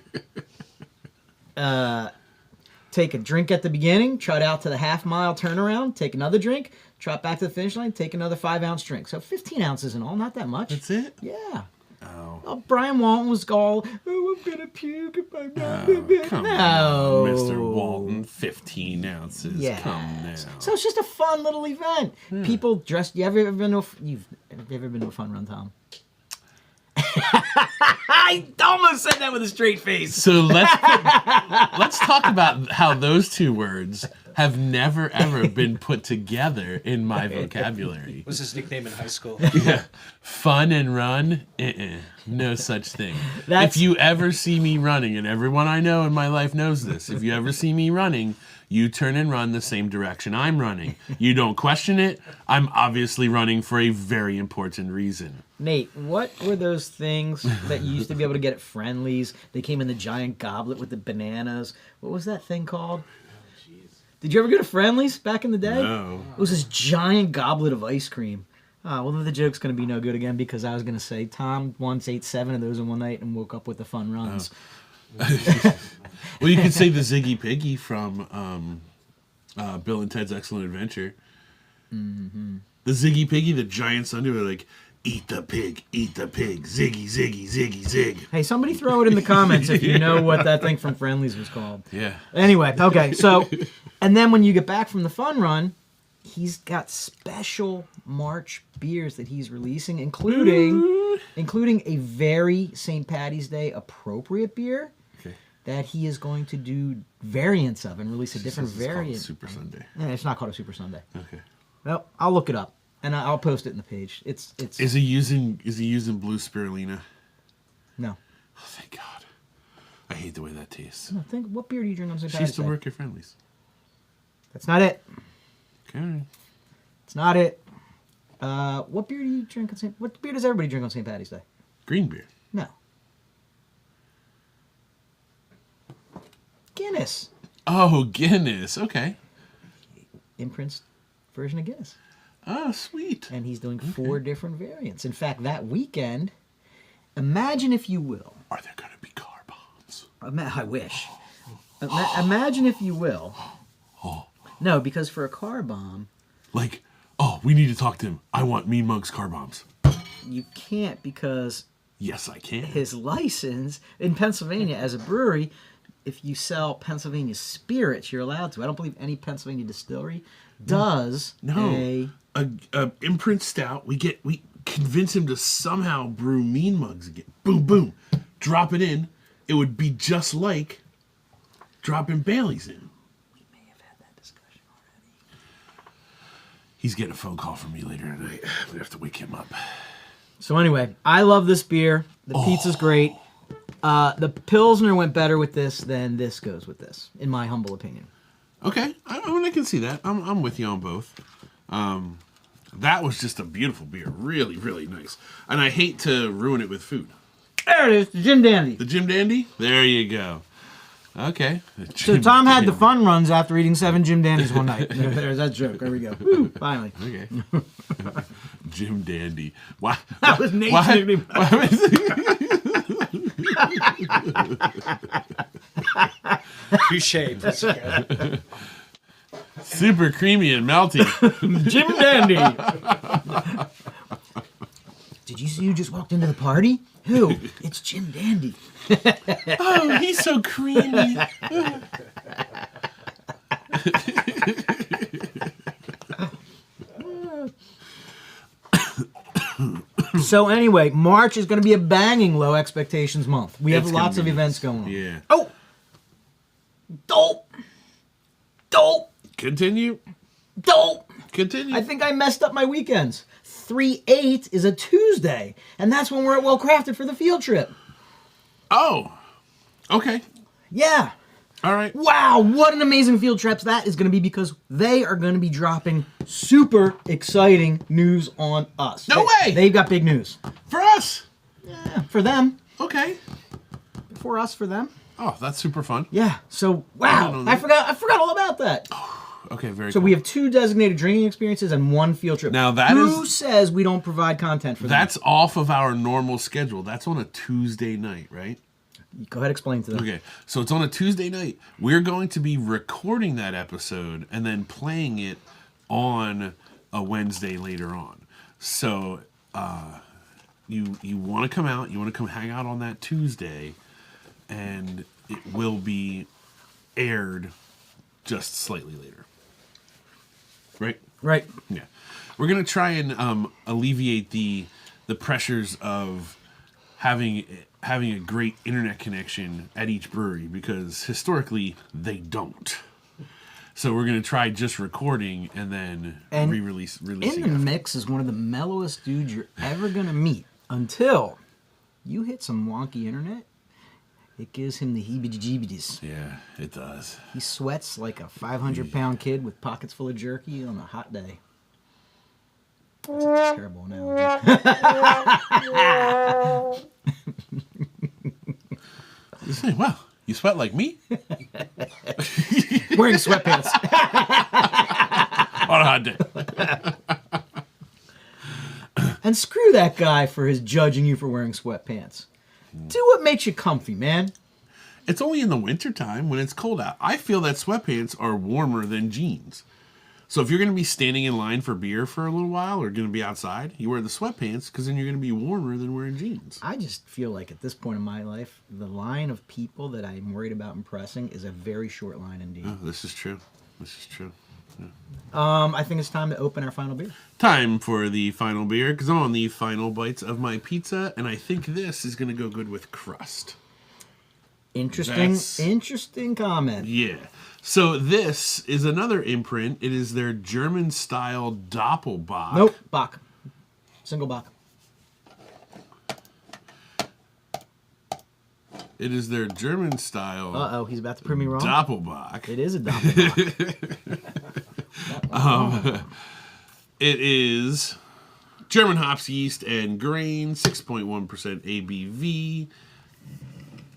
take a drink at the beginning, trot out to the half-mile turnaround, take another drink, trot back to the finish line, take another 5-ounce drink. So 15 ounces in all, not that much. That's it? Yeah. Oh. Well, Brian Walton was all, oh, I'm going to puke if I'm not. Come No. on, Mr. Walton. 15 ounces. Yeah. Come now. So it's just a fun little event. People dressed. You ever been to a fun run, Tom? I almost said that with a straight face. So let's talk about how those two words have never ever been put together in my vocabulary. Was his nickname in high school? Yeah. Fun and run? No such thing. If you ever see me running, and everyone I know in my life knows this, if you ever see me running, you turn and run the same direction I'm running. You don't question it. I'm obviously running for a very important reason. Nate, what were those things that you used to be able to get at Friendly's? They came in the giant goblet with the bananas. What was that thing called? Did you ever go to Friendly's back in the day? No. It was this giant goblet of ice cream. Well, the joke's going to be no good again because I was going to say Tom once ate 7 of those in one night and woke up with the fun runs. Well, you could say the Ziggy Piggy from Bill and Ted's Excellent Adventure. Mm-hmm. The Ziggy Piggy, the giant sundae, were like, eat the pig, ziggy, ziggy, ziggy, zig. Hey, somebody throw it in the comments if you know what that thing from Friendly's was called. Yeah. Anyway, okay, so, and then when you get back from the fun run, he's got special March beers that he's releasing, including a very St. Patty's Day appropriate beer that he is going to do variants of and release a different variant. Super Sunday. Yeah, it's not called a Super Sunday. Okay. Well, I'll look it up and I'll post it in the page. It's. Is he using blue spirulina? No. Oh, thank God. I hate the way that tastes. No, think, what beer do you drink on St. She Patty's used to Day? work at Friendly's. That's not it. Okay. It's not it. What beer do you drink on St. What beer does everybody drink on St. Patty's Day? Green beer. No. Guinness. Oh, Guinness. Okay. Imprint's version of Guinness. Oh, sweet. And he's doing 4 different variants. In fact, that weekend, imagine if you will. Are there going to be car bombs? I wish. Imagine if you will. No, because for a car bomb. Like, oh, we need to talk to him. I want Mean Mugs car bombs. You can't because. Yes, I can. His license in Pennsylvania as a brewery, if you sell Pennsylvania spirits, you're allowed to. I don't believe any Pennsylvania distillery does. No. A Imprint stout. We convince him to somehow brew Mean Mugs again. Boom, boom. Drop it in. It would be just like dropping Bailey's in. We may have had that discussion already. He's getting a phone call from me later tonight. We have to wake him up. So anyway, I love this beer. The pizza's great. The Pilsner went better with this than this goes with this, in my humble opinion. Okay, I can see that. I'm with you on both. That was just a beautiful beer. Really, really nice. And I hate to ruin it with food. There it is, the Jim Dandy. The Jim Dandy? There you go. Okay. So Tom had the fun runs after eating 7 Jim Dandies one night. There's that joke. There we go. Woo, finally. Okay. Jim Dandy. Why? That was Nate's nickname. Touche. That's good. Super creamy and melty. Jim Dandy. Did you see who just walked into the party? Who? It's Jim Dandy. Oh, he's so creamy. So anyway, March is going to be a banging low expectations month. We have lots of events going on. Yeah. Oh! Dope! Continue. I think I messed up my weekends. 3/8 is a Tuesday, and that's when we're at Well Crafted for the field trip. Oh. Okay. Yeah. All right. Wow, what an amazing field trip that is going to be because they are going to be dropping super exciting news on us. No way! They've got big news. For us. Yeah, for them. Okay. For us, for them. Oh, that's super fun. Yeah. So, wow, I forgot all about that. Okay, very So cool. we have 2 designated drinking experiences and 1 field trip. Now Who says we don't provide content for them? That's off of our normal schedule. That's on a Tuesday night, right? Go ahead, explain to them. Okay, so it's on a Tuesday night. We're going to be recording that episode and then playing it on a Wednesday later on. So you want to come out, you want to come hang out on that Tuesday, and it will be aired just slightly later. Right? Right. Yeah. We're going to try and alleviate the pressures of having a great internet connection at each brewery, because historically they don't. So we're going to try just recording and then releasing In the mix is one of the mellowest dudes you're ever going to meet until you hit some wonky internet. It gives him the heebie-jeebies. Yeah, it does. He sweats like a 500-pound kid with pockets full of jerky on a hot day. That's a terrible analogy. You say, wow, you sweat like me? Wearing sweatpants. On a hot day. And screw that guy for his judging you for wearing sweatpants. Do what makes you comfy, man. It's only in the wintertime when it's cold out. I feel that sweatpants are warmer than jeans. So if you're going to be standing in line for beer for a little while or going to be outside, you wear the sweatpants because then you're going to be warmer than wearing jeans. I just feel like at this point in my life, the line of people that I'm worried about impressing is a very short line indeed. Oh, this is true. This is true. Yeah. I think it's time to open our final beer. Time for the final beer because I'm on the final bites of my pizza, and I think this is going to go good with crust. Interesting comment. Yeah. So this is another imprint. It is their German-style Dopplebock. Nope, Bock. Single Bock. It is their German-style Uh-oh, he's about to prove me wrong. Dopplebock. It is a Dopplebock. It is German hops, yeast, and grain, 6.1% ABV,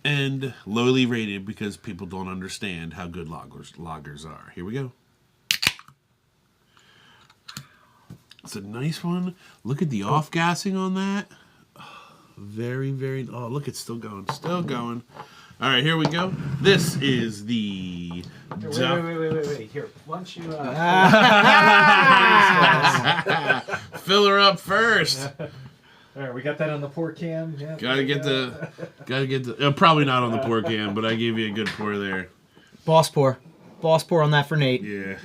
and lowly rated because people don't understand how good lagers are. Here we go. It's a nice one. Look at the off-gassing on that. Very, very... Oh, look, it's still going. Still going. All right, here we go. This is the... Wait. Here, why don't you... Fill her up first. All right, we got that on the pour can. Yeah, Gotta get the... probably not on the pour can, but I gave you a good pour there. Boss pour. Boss pour on that for Nate. Yeah.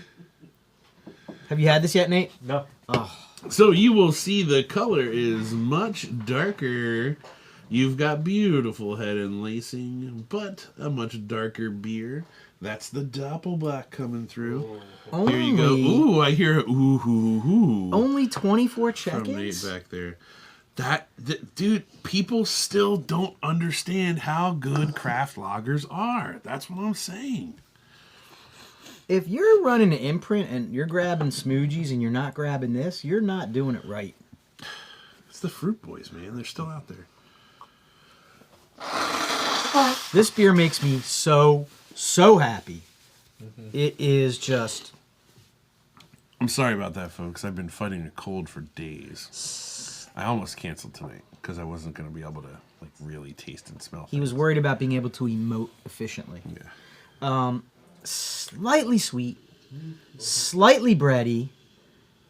Have you had this yet, Nate? No. Oh. So you will see the color is much darker. You've got beautiful head and lacing, but a much darker beer. That's the Dopplebock coming through. Here you go. Ooh, I hear ooh, ooh, ooh. Only 24 From check-ins? Nate back there. Dude, people still don't understand how good craft lagers are. That's what I'm saying. If you're running an Imprint and you're grabbing Smoogies and you're not grabbing this, you're not doing it right. It's the Fruit Boys, man. They're still out there. This beer makes me so happy. Mm-hmm. It is just... I'm sorry about that, folks. I've been fighting a cold for days. I almost canceled tonight because I wasn't going to be able to really taste and smell things. He was worried about being able to emote efficiently. Yeah. Slightly sweet, slightly bready.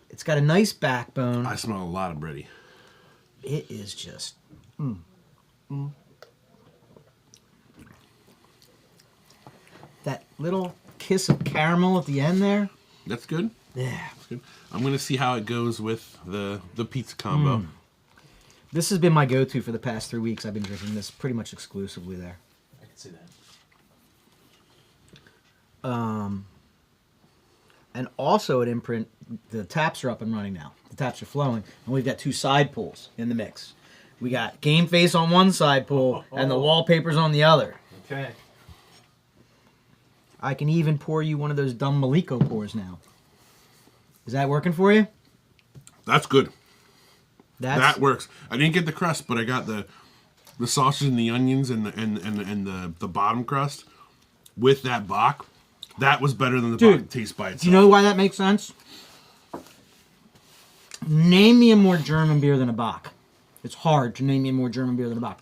It's got a nice backbone. I smell a lot of bready. It is just... That little kiss of caramel at the end there. That's good. Yeah. That's good. I'm going to see how it goes with the pizza combo. This has been my go-to for the past 3 weeks. I've been drinking this pretty much exclusively there. I can see that. And also at Imprint, the taps are up and running now. The taps are flowing, and we've got 2 side pulls in the mix. We got Game Face on one side pull, and the Wallpaper's on the other. Okay. I can even pour you one of those dumb Maliko pours now. Is that working for you? That's good. That works. I didn't get the crust, but I got the sausage and the onions and the bottom crust with that Bock. That was better than the Bock taste by itself. Do you know why that makes sense? Name me a more German beer than a Bock. It's hard to name me a more German beer than a Bock.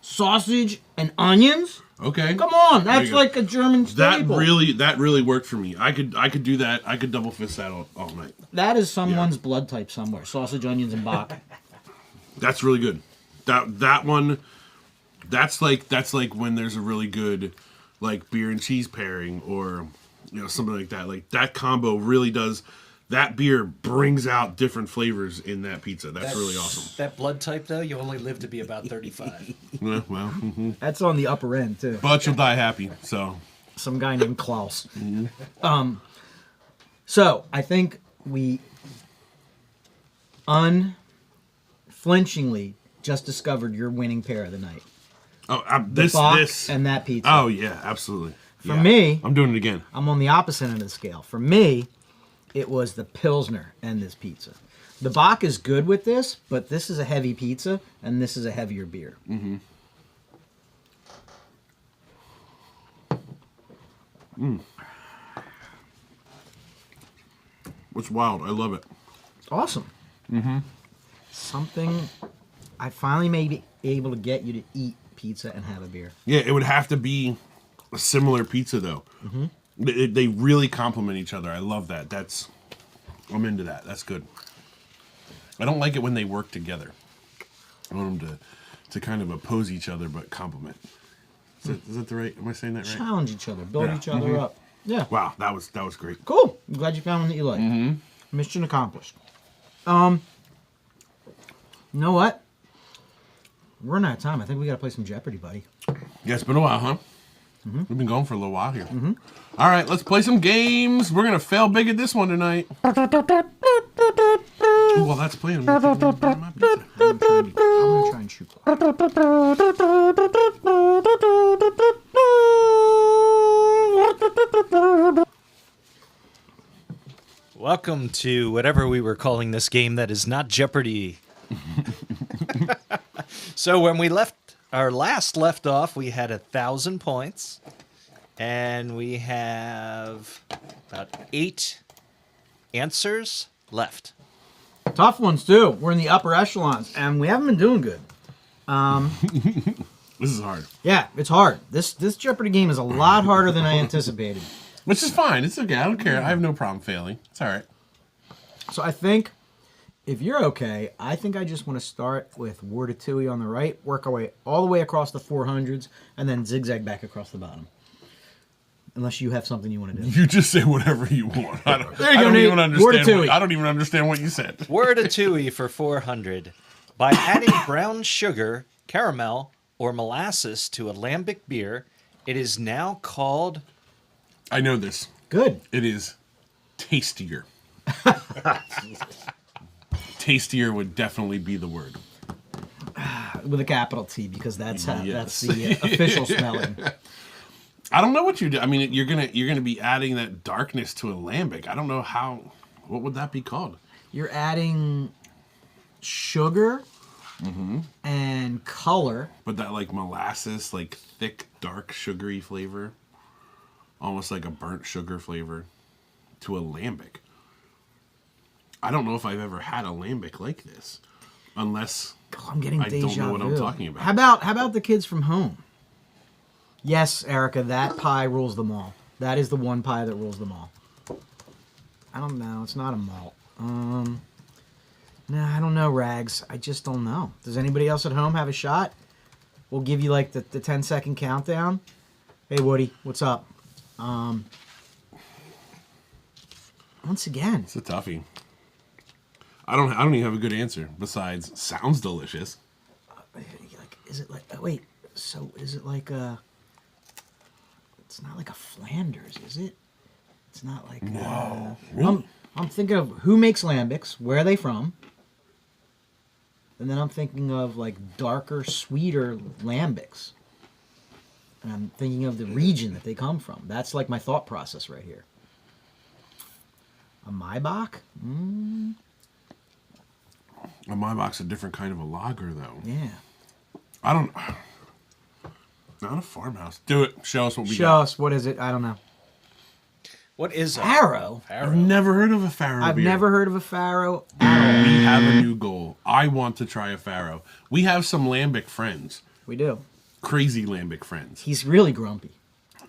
sausage and onions. Okay. Come on, There that's you go. like a German staple. That really worked for me. I could do that. I could double fist that all night. That is someone's blood type somewhere. Sausage, onions, and Bock. That's really good. That one, that's like when there's a really good like beer and cheese pairing or something like that. Like that combo really does. That beer brings out different flavors in that pizza. That's really awesome. That blood type, though, you only live to be about 35. Well, That's on the upper end too. but you'll die happy. So Some guy named Klaus. So I think we unflinchingly just discovered your winning pair of the night. this And that pizza. Oh yeah, absolutely. For me, I'm doing it again. I'm on the opposite end of the scale. For me, it was the Pilsner and this pizza. The Bock is good with this, but this is a heavy pizza, and this is a heavier beer. It's wild. I love it. Awesome. Something I finally may be able to get you to eat pizza and have a beer. Yeah, it would have to be a similar pizza though. They really complement each other. I love that. I'm into that. That's good. I don't like it when they work together. I want them to kind of oppose each other but complement. Is that the right? Am I saying that right? Challenge each other, build each other up. Yeah. Wow, that was great. Cool. I'm glad you found one that you like. Mission accomplished. You know what? We're running out of time. I think we got to play some Jeopardy, buddy. Yeah, it's been a while, huh? We've been going for a little while here. All right, let's play some games. We're gonna fail big at this one tonight. Ooh, while that's playing, I'm gonna my pizza. I'm gonna try and shoot. Welcome to whatever we were calling this game that is not Jeopardy. So when we left off, we had 1,000 points, and we have about 8 answers left. Tough ones too. We're in the upper echelons, and we haven't been doing good. This is hard. Yeah, it's hard. This Jeopardy game is a lot harder than I anticipated. Which is fine. It's okay. I don't care. I have no problem failing. It's all right. So I think, if you're okay, I think I just want to start with Wordatui on the right, work our way all the way across the 400s, and then zigzag back across the bottom. Unless you have something you want to do. You just say whatever you want. I don't even understand what you said. Wordatui for 400. By adding brown sugar, caramel, or molasses to a lambic beer, it is now called... I know this. Good. It is tastier. Tastier would definitely be the word. With a capital T, because that's Yes. that's the official spelling. I don't know what you do. I mean, you're gonna be adding that darkness to a lambic. I don't know how. What would that be called? You're adding sugar and color. But that like molasses, like thick, dark, sugary flavor, almost like a burnt sugar flavor, to a lambic. I don't know if I've ever had a lambic like this, unless I'm getting I deja don't know what vu. I'm talking about. How about the kids from home? Yes, Erica, that pie rules them all. That is the one pie that rules them all. I don't know. It's not a malt. No, I don't know, Rags. I just don't know. Does anybody else at home have a shot? We'll give you like the 10-second countdown. Hey, Woody, what's up? Once again, It's a toughie. I don't even have a good answer besides sounds delicious. like, is it like? Wait, so is it like a? It's not like a Flanders, is it? It's not like. No. Really? I'm thinking of who makes lambics. Where are they from? And then I'm thinking of like darker, sweeter lambics. And I'm thinking of the region that they come from. That's like my thought process right here. A Maibach? A Maibach's a different kind of a lager, though. Yeah. I don't. Not a farmhouse. Do it. Show us what we Show got. us. What is it? I don't know. What is a Faro? I've never heard of a Faro I've beer. never heard of a Faro. We have a new goal. I want to try a Faro. We have some lambic friends. We do. crazy lambic friends. He's really grumpy.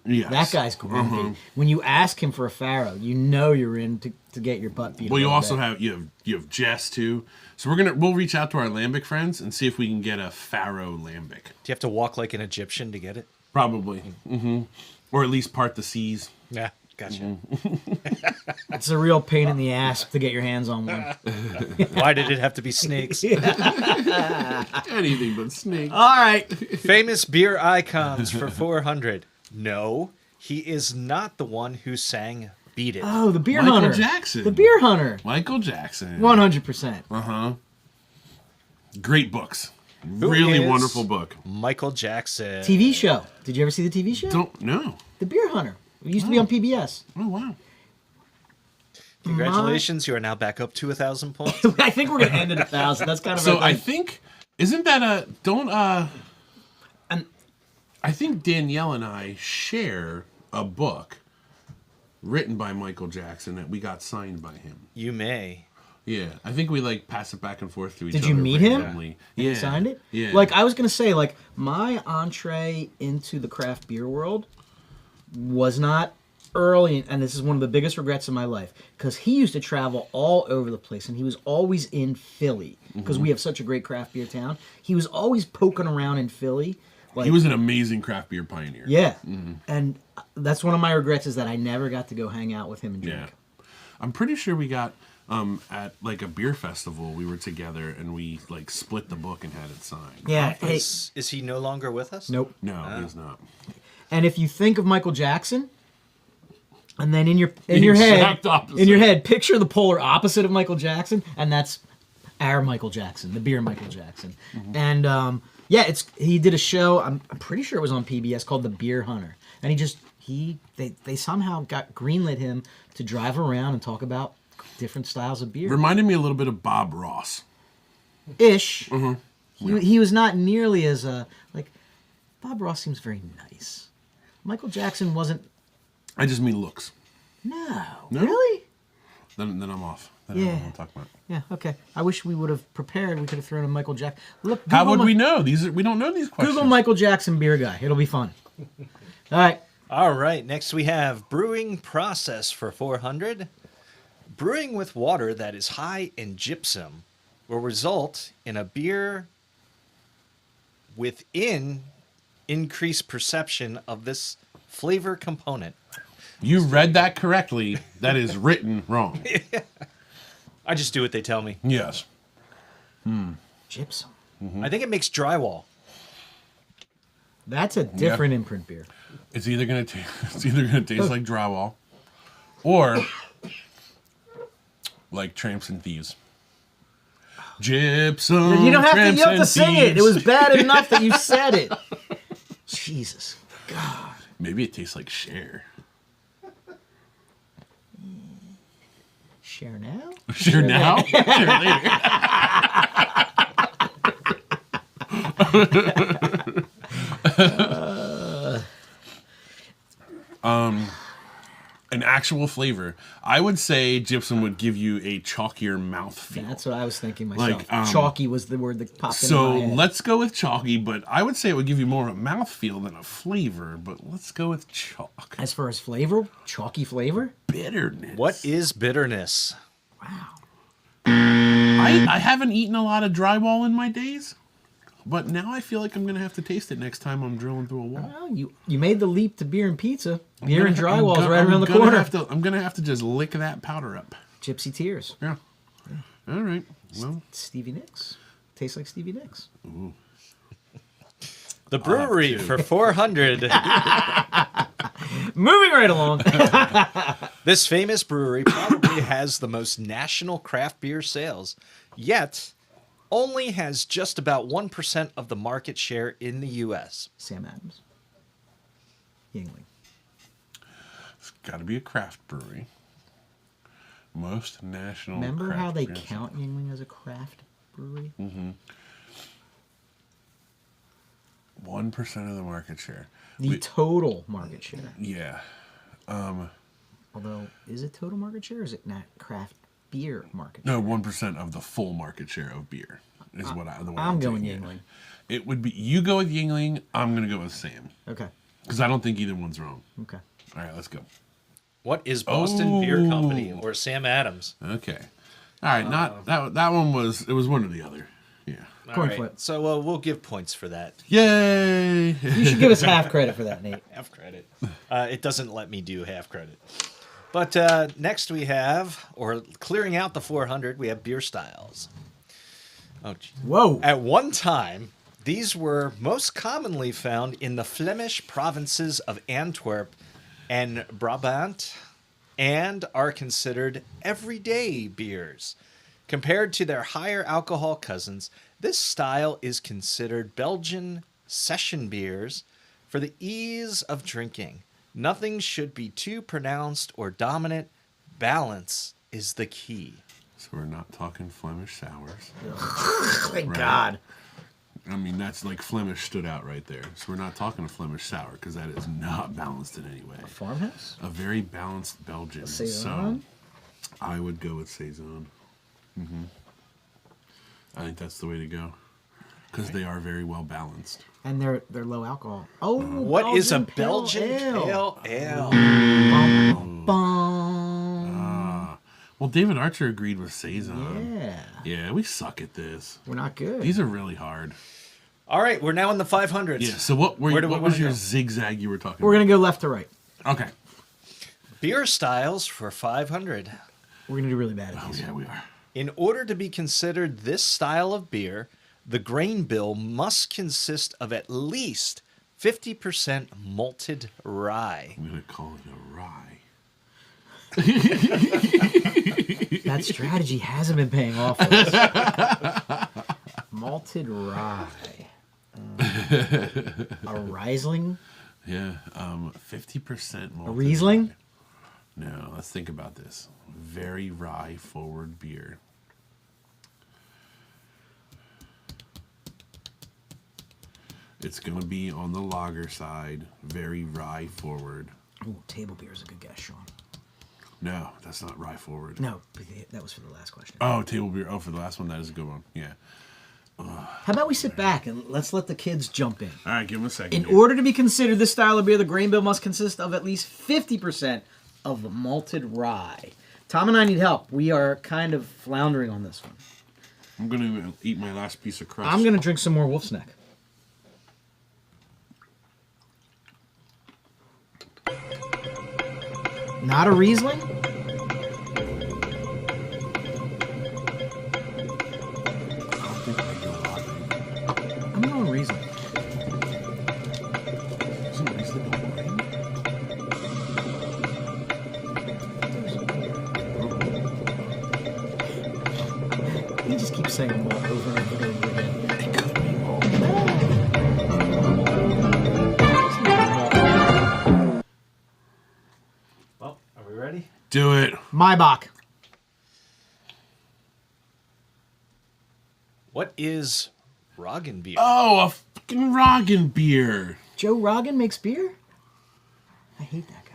Yes. That guy's grumpy. When you ask him for a Pharaoh, you know you're in to get your butt beat. Well, you also have you have Jess too. So we'll reach out to our lambic friends and see if we can get a Pharaoh lambic. Do you have to walk like an Egyptian to get it? Probably, or at least part the seas. Yeah, gotcha. It's a real pain in the ass to get your hands on one. Why did it have to be snakes? Anything but snakes. All right. Famous beer icons for 400. No, he is not the one who sang Beat It. Oh, the beer Michael hunter. Jackson. The beer hunter. Michael Jackson. 100%. Great books. Who Really is wonderful book. Michael Jackson. TV show. Did you ever see the TV show? Don't know. The beer hunter. It used to be on PBS. Oh wow. Congratulations, you are now back up to 1,000 points. I think we're gonna end at 1,000. That's kind of So our I thing. think isn't that a don't I think Danielle and I share a book written by Michael Jackson that we got signed by him. You may. Yeah, I think we like pass it back and forth to each Did other. you meet him? randomly. And Yeah, he signed it? Yeah. Like, I was going to say, like, my entree into the craft beer world was not early, and this is one of the biggest regrets of my life, because he used to travel all over the place, and he was always in Philly, because we have such a great craft beer town. He was always poking around in Philly. Like, he was an amazing craft beer pioneer. yeah. And that's one of my regrets, is that I never got to go hang out with him and drink. Yeah. I'm pretty sure we got at like a beer festival. We were together and we like split the book and had it signed. Yeah. Hey, Is he no longer with us? nope. No, he's not. And if you think of Michael Jackson, and then in your The head, exact opposite. in your head, picture the polar opposite of Michael Jackson, and that's our Michael Jackson, the beer Michael Jackson. And yeah, he did a show. I'm pretty sure it was on PBS called The Beer Hunter, and they somehow got greenlit him to drive around and talk about different styles of beer. Reminded me a little bit of Bob Ross. Ish. He was not nearly as like Bob Ross seems very nice. Michael Jackson wasn't. I just mean looks. No, No? really? Then I'm off. Then I don't Yeah. know what I'm talking about. Yeah, okay. I wish we would have prepared. We could have thrown in Michael Jackson. Look, How Google would we know? We don't know these questions. Google Michael Jackson beer guy. It'll be fun. All right. All right, next we have brewing process for 400. Brewing with water that is high in gypsum will result in a beer within increased perception of this flavor component. You read that correctly. That is written wrong. I just do what they tell me. Yes. Gypsum. I think it makes drywall. That's a different imprint beer. It's either gonna taste like drywall, or like Tramps and Thieves. Gypsum. You don't have to. Tramps You have to and sing it. It Thieves. was bad enough that you said it. Jesus. Maybe it tastes like Cher. Share now. Cher now. Cher later. An actual flavor. I would say gypsum would give you a chalkier mouthfeel. That's what I was thinking myself. Like, Chalky was the word that popped So into my head. let's go with chalky, but I would say it would give you more of a mouthfeel than a flavor, but let's go with chalk. As far as flavor, chalky flavor. Bitterness. What is bitterness? Wow. I haven't eaten a lot of drywall in my days, but now I feel like I'm going to have to taste it next time I'm drilling through a wall. Well, you made the leap to beer and pizza. Beer and drywall is right around the corner. I'm going to have to just lick that powder up. Gypsy Tears. Yeah. All right. Well, Stevie Nicks. Tastes like Stevie Nicks. The brewery for 400. Moving right along. This famous brewery probably has the most national craft beer sales, yet only has just about 1% of the market share in the U.S. Sam Adams. Yingling. it's got to be a craft brewery. Most national. Remember craft how they beer count sales. Yingling as a craft brewery? 1% of the market share. The total market share. Yeah. Although, is it total market share or is it not craft beer market No, share? 1% of the full market share of beer. is what the way I'm going taking it. Yingling. It would be you go with Yingling. I'm gonna go with Sam Okay. because I don't think either one's wrong. Okay. All right, let's go. What is Boston Beer Oh. Company or Sam Adams? Okay. All right, not that one was. It was one or the other. Yeah. Coin All flip. So we'll give points for that. Yay! You should give us half credit for that, Nate. Half credit. It doesn't let me do half credit. But next we have, or clearing out the 400, we have beer styles. Oh, geez. Whoa. At one time, these were most commonly found in the Flemish provinces of Antwerp and Brabant and are considered everyday beers. Compared to their higher alcohol cousins, this style is considered Belgian session beers for the ease of drinking. Nothing should be too pronounced or dominant. Balance is the key. So we're not talking Flemish sours. Thank God. I mean, that's like Flemish stood out right there. So we're not talking a Flemish sour because that is not balanced in any way. Farmhouse? A very balanced Belgian. So Saison? I would go with Saison. I think that's the way to go because they are very well balanced. And they're low alcohol. Oh, What is a Belgian Belgian pale pale ale? Bum. Well, David Archer agreed with Saison. Yeah. Yeah, we suck at this. We're not good. These are really hard. All right, we're now in the 500s. Yeah. So what Where do we what was wanna your go? zigzag you were talking We're about? going to go left to right. Okay. Beer styles for 500. We're going to do really bad at Oh these. yeah, we are. In order to be considered this style of beer, the grain bill must consist of at least 50% malted rye. I'm gonna call it a rye. That strategy hasn't been paying off for us. Malted rye. A Riesling? Yeah. 50% A malted Riesling? rye. No, let's think about this. Very rye forward beer. It's going to be on the lager side, very rye forward. Ooh, table beer is a good guess, Sean. No, that's not rye forward. No, that was for the last question. Oh, table beer. Oh, for the last one, that is a good one. Yeah. How about we sit back and let's let the kids jump in? All right, give them a second. In here. order to be considered this style of beer, the grain bill must consist of at least 50% of malted rye. Tom and I need help. We are kind of floundering on this one. I'm going to eat my last piece of crust. I'm going to drink some more Wolf's Neck. Not a Riesling? I'm going Riesling. Isn't Riesling a wine? He just keeps saying malt over and over again. It could be malt. Well, are we ready? Do it. Maibach. What is Roggen beer? Oh, a fucking Roggen beer. Joe Roggen makes beer? I hate that guy.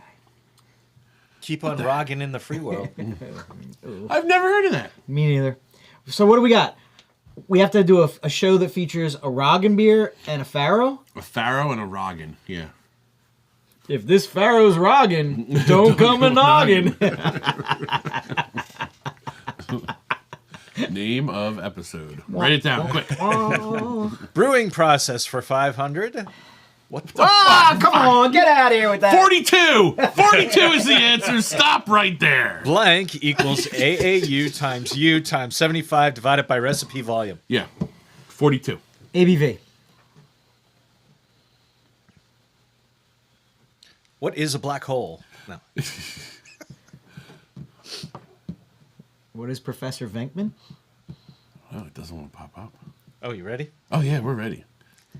Keep on Roggen in the free world. I've never heard of that. Me neither. So what do we got? We have to do a show that features a Roggen beer and a Faro. A Faro and a Roggen. Yeah. If this Faro's Roggen, don't come a noggin. Name of episode. Write it down quick. Brewing process for 500. What the Ah, come on, get out of here with that. 42. 42 is the answer. Stop right there. blank equals AAU times U times 75 divided by recipe volume? Yeah. 42. ABV. What is a black hole? No. What is Professor Venkman? Oh, it doesn't want to pop up. Oh, you ready? Oh, yeah, we're ready.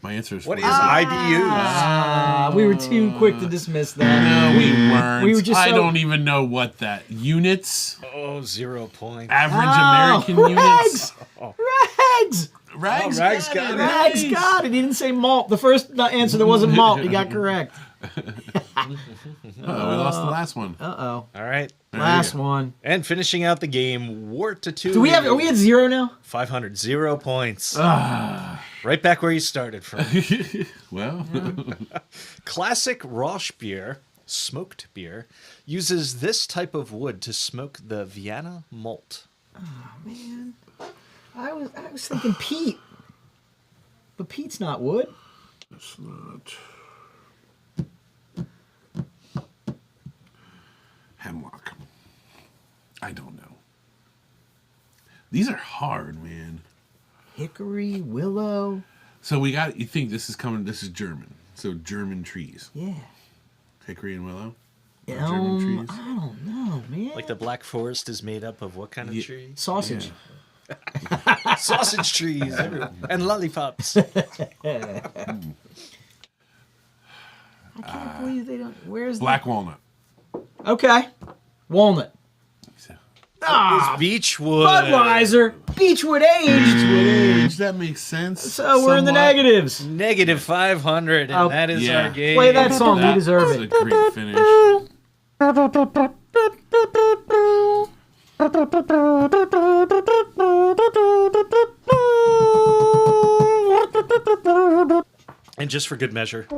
My answer is What is 42. IBUs? We were too quick to dismiss that. No, we weren't. We were just I so- don't even know what that. Units? Oh, 0 points. Average American units? Rags! Rags, Rags got it. Rags got it. He didn't say malt. The first answer that wasn't malt, he got correct. Oh, we lost the last one. Uh-oh. All right. Last one. And finishing out the game, Wart to 2. Are we at 0 now? 500, 0 points. Right back where you started from. Well, Classic Rausch beer, smoked beer, uses this type of wood to smoke the Vienna malt. Man, I was thinking peat, but peat's not wood. it's not. Hemlock. I don't know. These are hard, man. Hickory, willow. So we got. You think this is coming? This is German. So German trees. Yeah. Hickory and willow. Or Elm. German trees. I don't know, man. Like the Black Forest is made up of what kind of tree? Sausage. Sausage trees everywhere. And lollipops. I can't believe they don't. Where's Black walnut. Okay. Walnut. It's Beechwood. Budweiser. Beechwood aged. That makes sense. So we're in the somewhat. negatives. Negative 500, and Oh, that is yeah. our game. Play that song. We That deserve was it. a great finish. And just for good measure. We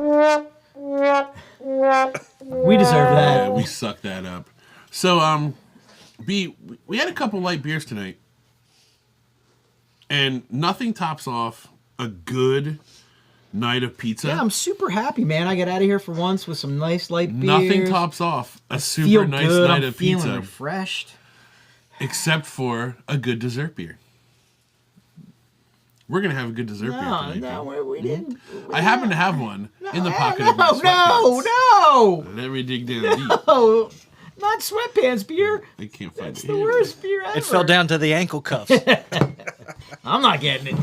deserve Yeah, that. we sucked that up. So, B, we had a couple light beers tonight, and nothing tops off a good night of pizza. Yeah, I'm super happy, man. I got out of here for once with some nice light beers. Nothing tops off a Feel super nice good. night I'm of feeling pizza, refreshed. except for a good dessert beer. We're gonna have a good dessert beer tonight. We didn't. I happen to have one in the pocket of my No, sweatpants. no. Let me dig down deep. Oh, not sweatpants beer. I can't find It's it. the here. worst beer ever. It fell down to the ankle cuffs. I'm not getting it.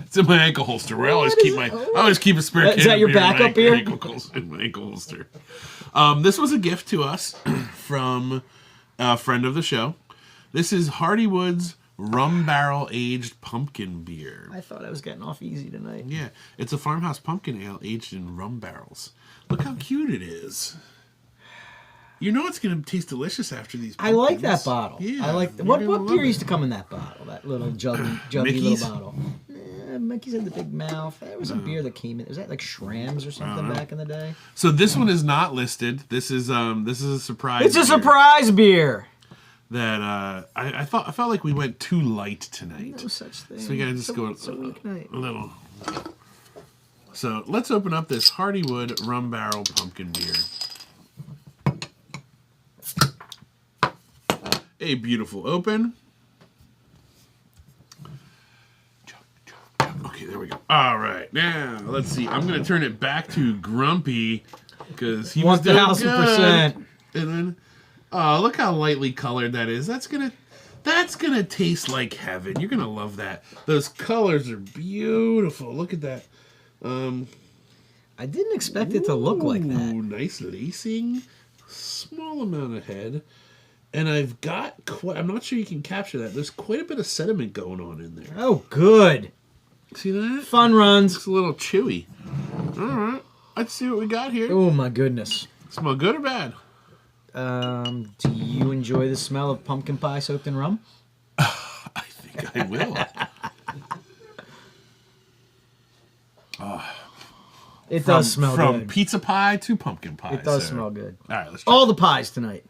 It's in my ankle holster. Where I always What keep is my. it? I always keep a spare. Is can that of your beer in my backup beer? In my ankle holster. This was a gift to us from a friend of the show. This is Hardywood's Rum Barrel Aged Pumpkin Beer. I thought I was getting off easy tonight. Yeah, it's a farmhouse pumpkin ale aged in rum barrels. Look how cute it is. You know it's going to taste delicious after these I like pumpkins. that bottle. Yeah. I like you're what gonna beer love used it. to come in that bottle? That little juggy Mickey's? little bottle. Mickey's had the big mouth. There was a beer that came in. Was that like Schramm's or something back in the day? So this one is not listed. This is a surprise. It's a beer surprise beer. that I felt like we went too light tonight. No such thing. So we gotta just go It's a weeknight. a little. So let's open up this Hardywood Rum Barrel Pumpkin Beer. A beautiful open. Okay, there we go. All right, now let's see. I'm gonna turn it back to Grumpy because he was doing 1000%. good. And then, oh, look how lightly colored that is. That's gonna taste like heaven. You're gonna love that. Those colors are beautiful. Look at that. I didn't expect it to look like that. Ooh, nice lacing. Small amount of head. And I've got I'm not sure you can capture that. There's quite a bit of sediment going on in there. Oh, good. See that? Fun runs. It's a little chewy. All right. Let's see what we got here. Oh, my goodness. Smell good or bad? Do you enjoy the smell of pumpkin pie soaked in rum? I think I will. It does smell From good. pizza pie to pumpkin pie. It does so- smell good. All right, let's try. All the pies tonight.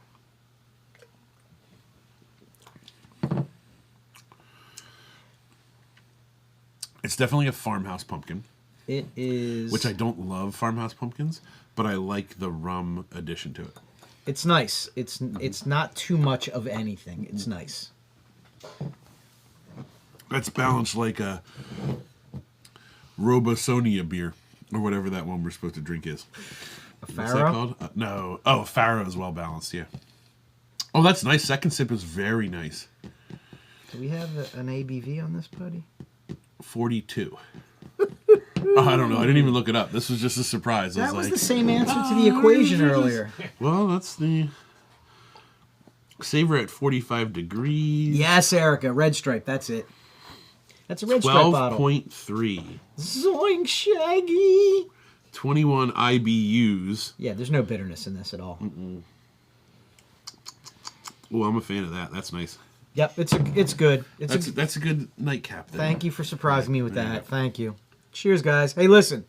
It's definitely a farmhouse pumpkin, It is. which I don't love farmhouse pumpkins, but I like the rum addition to it. It's nice. It's not too much of anything. It's nice. That's balanced like a Robosonia beer, or whatever that one we're supposed to drink is. A What's that Faro? called? No. Oh, Faro is well balanced, yeah. Oh, that's nice. Second sip is very nice. Do we have an ABV on this, buddy? 42. Oh, I don't know. I didn't even look it up. This was just a surprise. I That was like, the same answer to the equation earlier. well, that's the savor at 45 degrees. Yes, Erica. Red Stripe. That's it. That's a Red Stripe bottle. 12.3. Zoink, Shaggy. 21 IBUs. Yeah, there's no bitterness in this at all. Oh, I'm a fan of that. That's nice. Yep, it's good. That's a good nightcap. Then. Thank you for surprising me with that. Thank you. Cheers, guys. Hey, listen,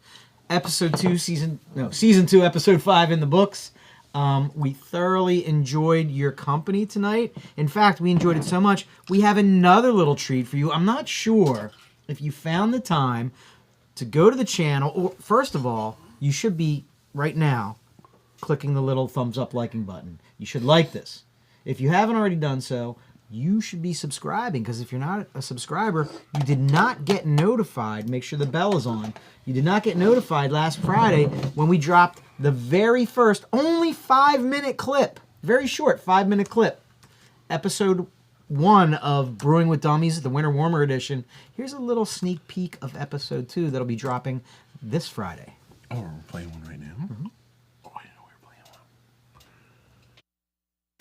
season 2, episode 5 in the books. We thoroughly enjoyed your company tonight. In fact, we enjoyed it so much, we have another little treat for you. I'm not sure if you found the time to go to the channel, or first of all, you should be right now clicking the little thumbs up liking button. You should like this. If you haven't already done so, you should be subscribing, because if you're not a subscriber, you did not get notified. Make sure the bell is on. You did not get notified last Friday when we dropped the very first, only 5-minute clip, very short 5-minute clip, episode 1 of Brewing with Dummies, the Winter Warmer edition. Here's a little sneak peek of episode 2 that'll be dropping this Friday. Oh, we're playing one right now? Mm-hmm. Oh, I didn't know we were playing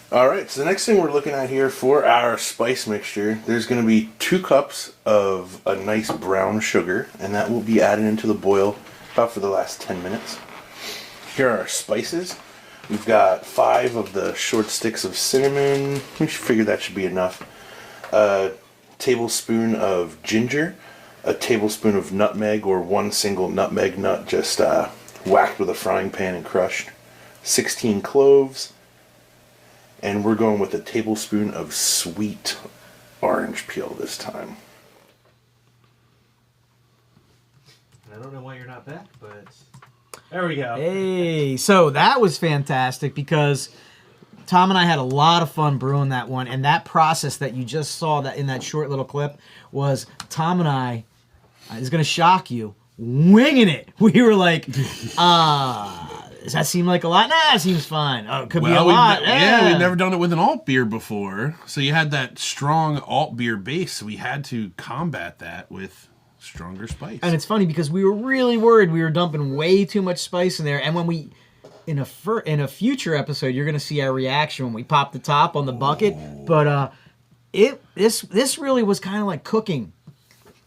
one. All right, so the next thing we're looking at here for our spice mixture, there's going to be 2 cups of a nice brown sugar, and that will be added into the boil about for the last 10 minutes. Here are our spices. We've got 5 of the short sticks of cinnamon. We should figure that should be enough. A tablespoon of ginger, a tablespoon of nutmeg, or 1 single nutmeg nut just whacked with a frying pan and crushed, 16 cloves, and we're going with a tablespoon of sweet orange peel this time. I don't know why you're not back, but there we go. Hey, so that was fantastic because Tom and I had a lot of fun brewing that one, and that process that you just saw that in that short little clip was Tom and I, it's going to shock you, winging it. We were like, does that seem like a lot? Nah, it seems fine. Oh, it could be a lot. We've never done it with an alt beer before. So you had that strong alt beer base. So we had to combat that with stronger spice. And it's funny because we were really worried we were dumping way too much spice in there. And when we, in a future episode, you're going to see our reaction when we pop the top on the bucket. But this really was kind of like cooking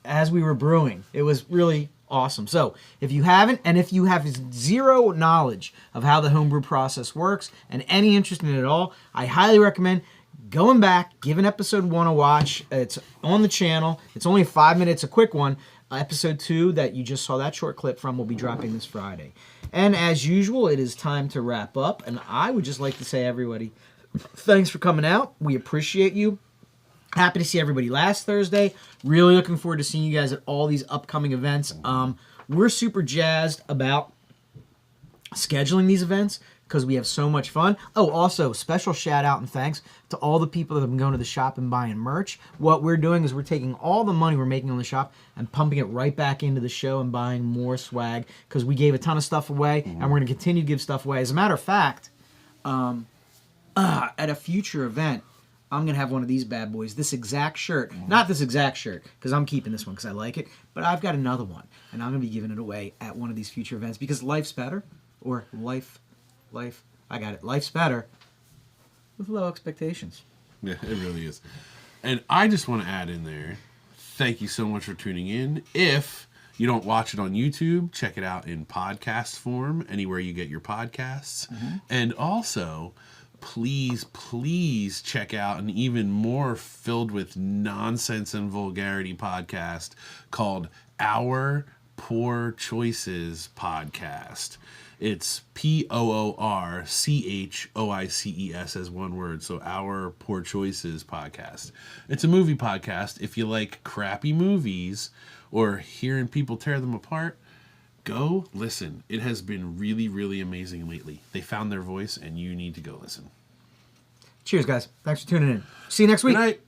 as we were brewing. It was really awesome. So if you haven't, and if you have zero knowledge of how the homebrew process works and any interest in it at all, I highly recommend going back, giving episode 1 a watch. It's on the channel. It's only 5 minutes, a quick one. Episode 2 that you just saw that short clip from will be dropping this Friday. And as usual, it is time to wrap up. And I would just like to say, everybody, thanks for coming out. We appreciate you. Happy to see everybody last Thursday. Really looking forward to seeing you guys at all these upcoming events. We're super jazzed about scheduling these events because we have so much fun. Oh, also, special shout out and thanks to all the people that have been going to the shop and buying merch. What we're doing is we're taking all the money we're making on the shop and pumping it right back into the show and buying more swag because we gave a ton of stuff away and we're going to continue to give stuff away. As a matter of fact, at a future event, I'm going to have one of these bad boys, this exact shirt. Not this exact shirt, because I'm keeping this one because I like it, but I've got another one, and I'm going to be giving it away at one of these future events because life's better, or life's better with low expectations. Yeah, it really is. And I just want to add in there, thank you so much for tuning in. If you don't watch it on YouTube, check it out in podcast form, anywhere you get your podcasts. And also, please check out an even more filled with nonsense and vulgarity podcast called Our Poor Choices Podcast. It's POORCHOICES as one word, so Our Poor Choices Podcast. It's a movie podcast. If you like crappy movies or hearing people tear them apart, go listen. It has been really, really amazing lately. They found their voice, and you need to go listen. Cheers, guys. Thanks for tuning in. See you next week. Good night.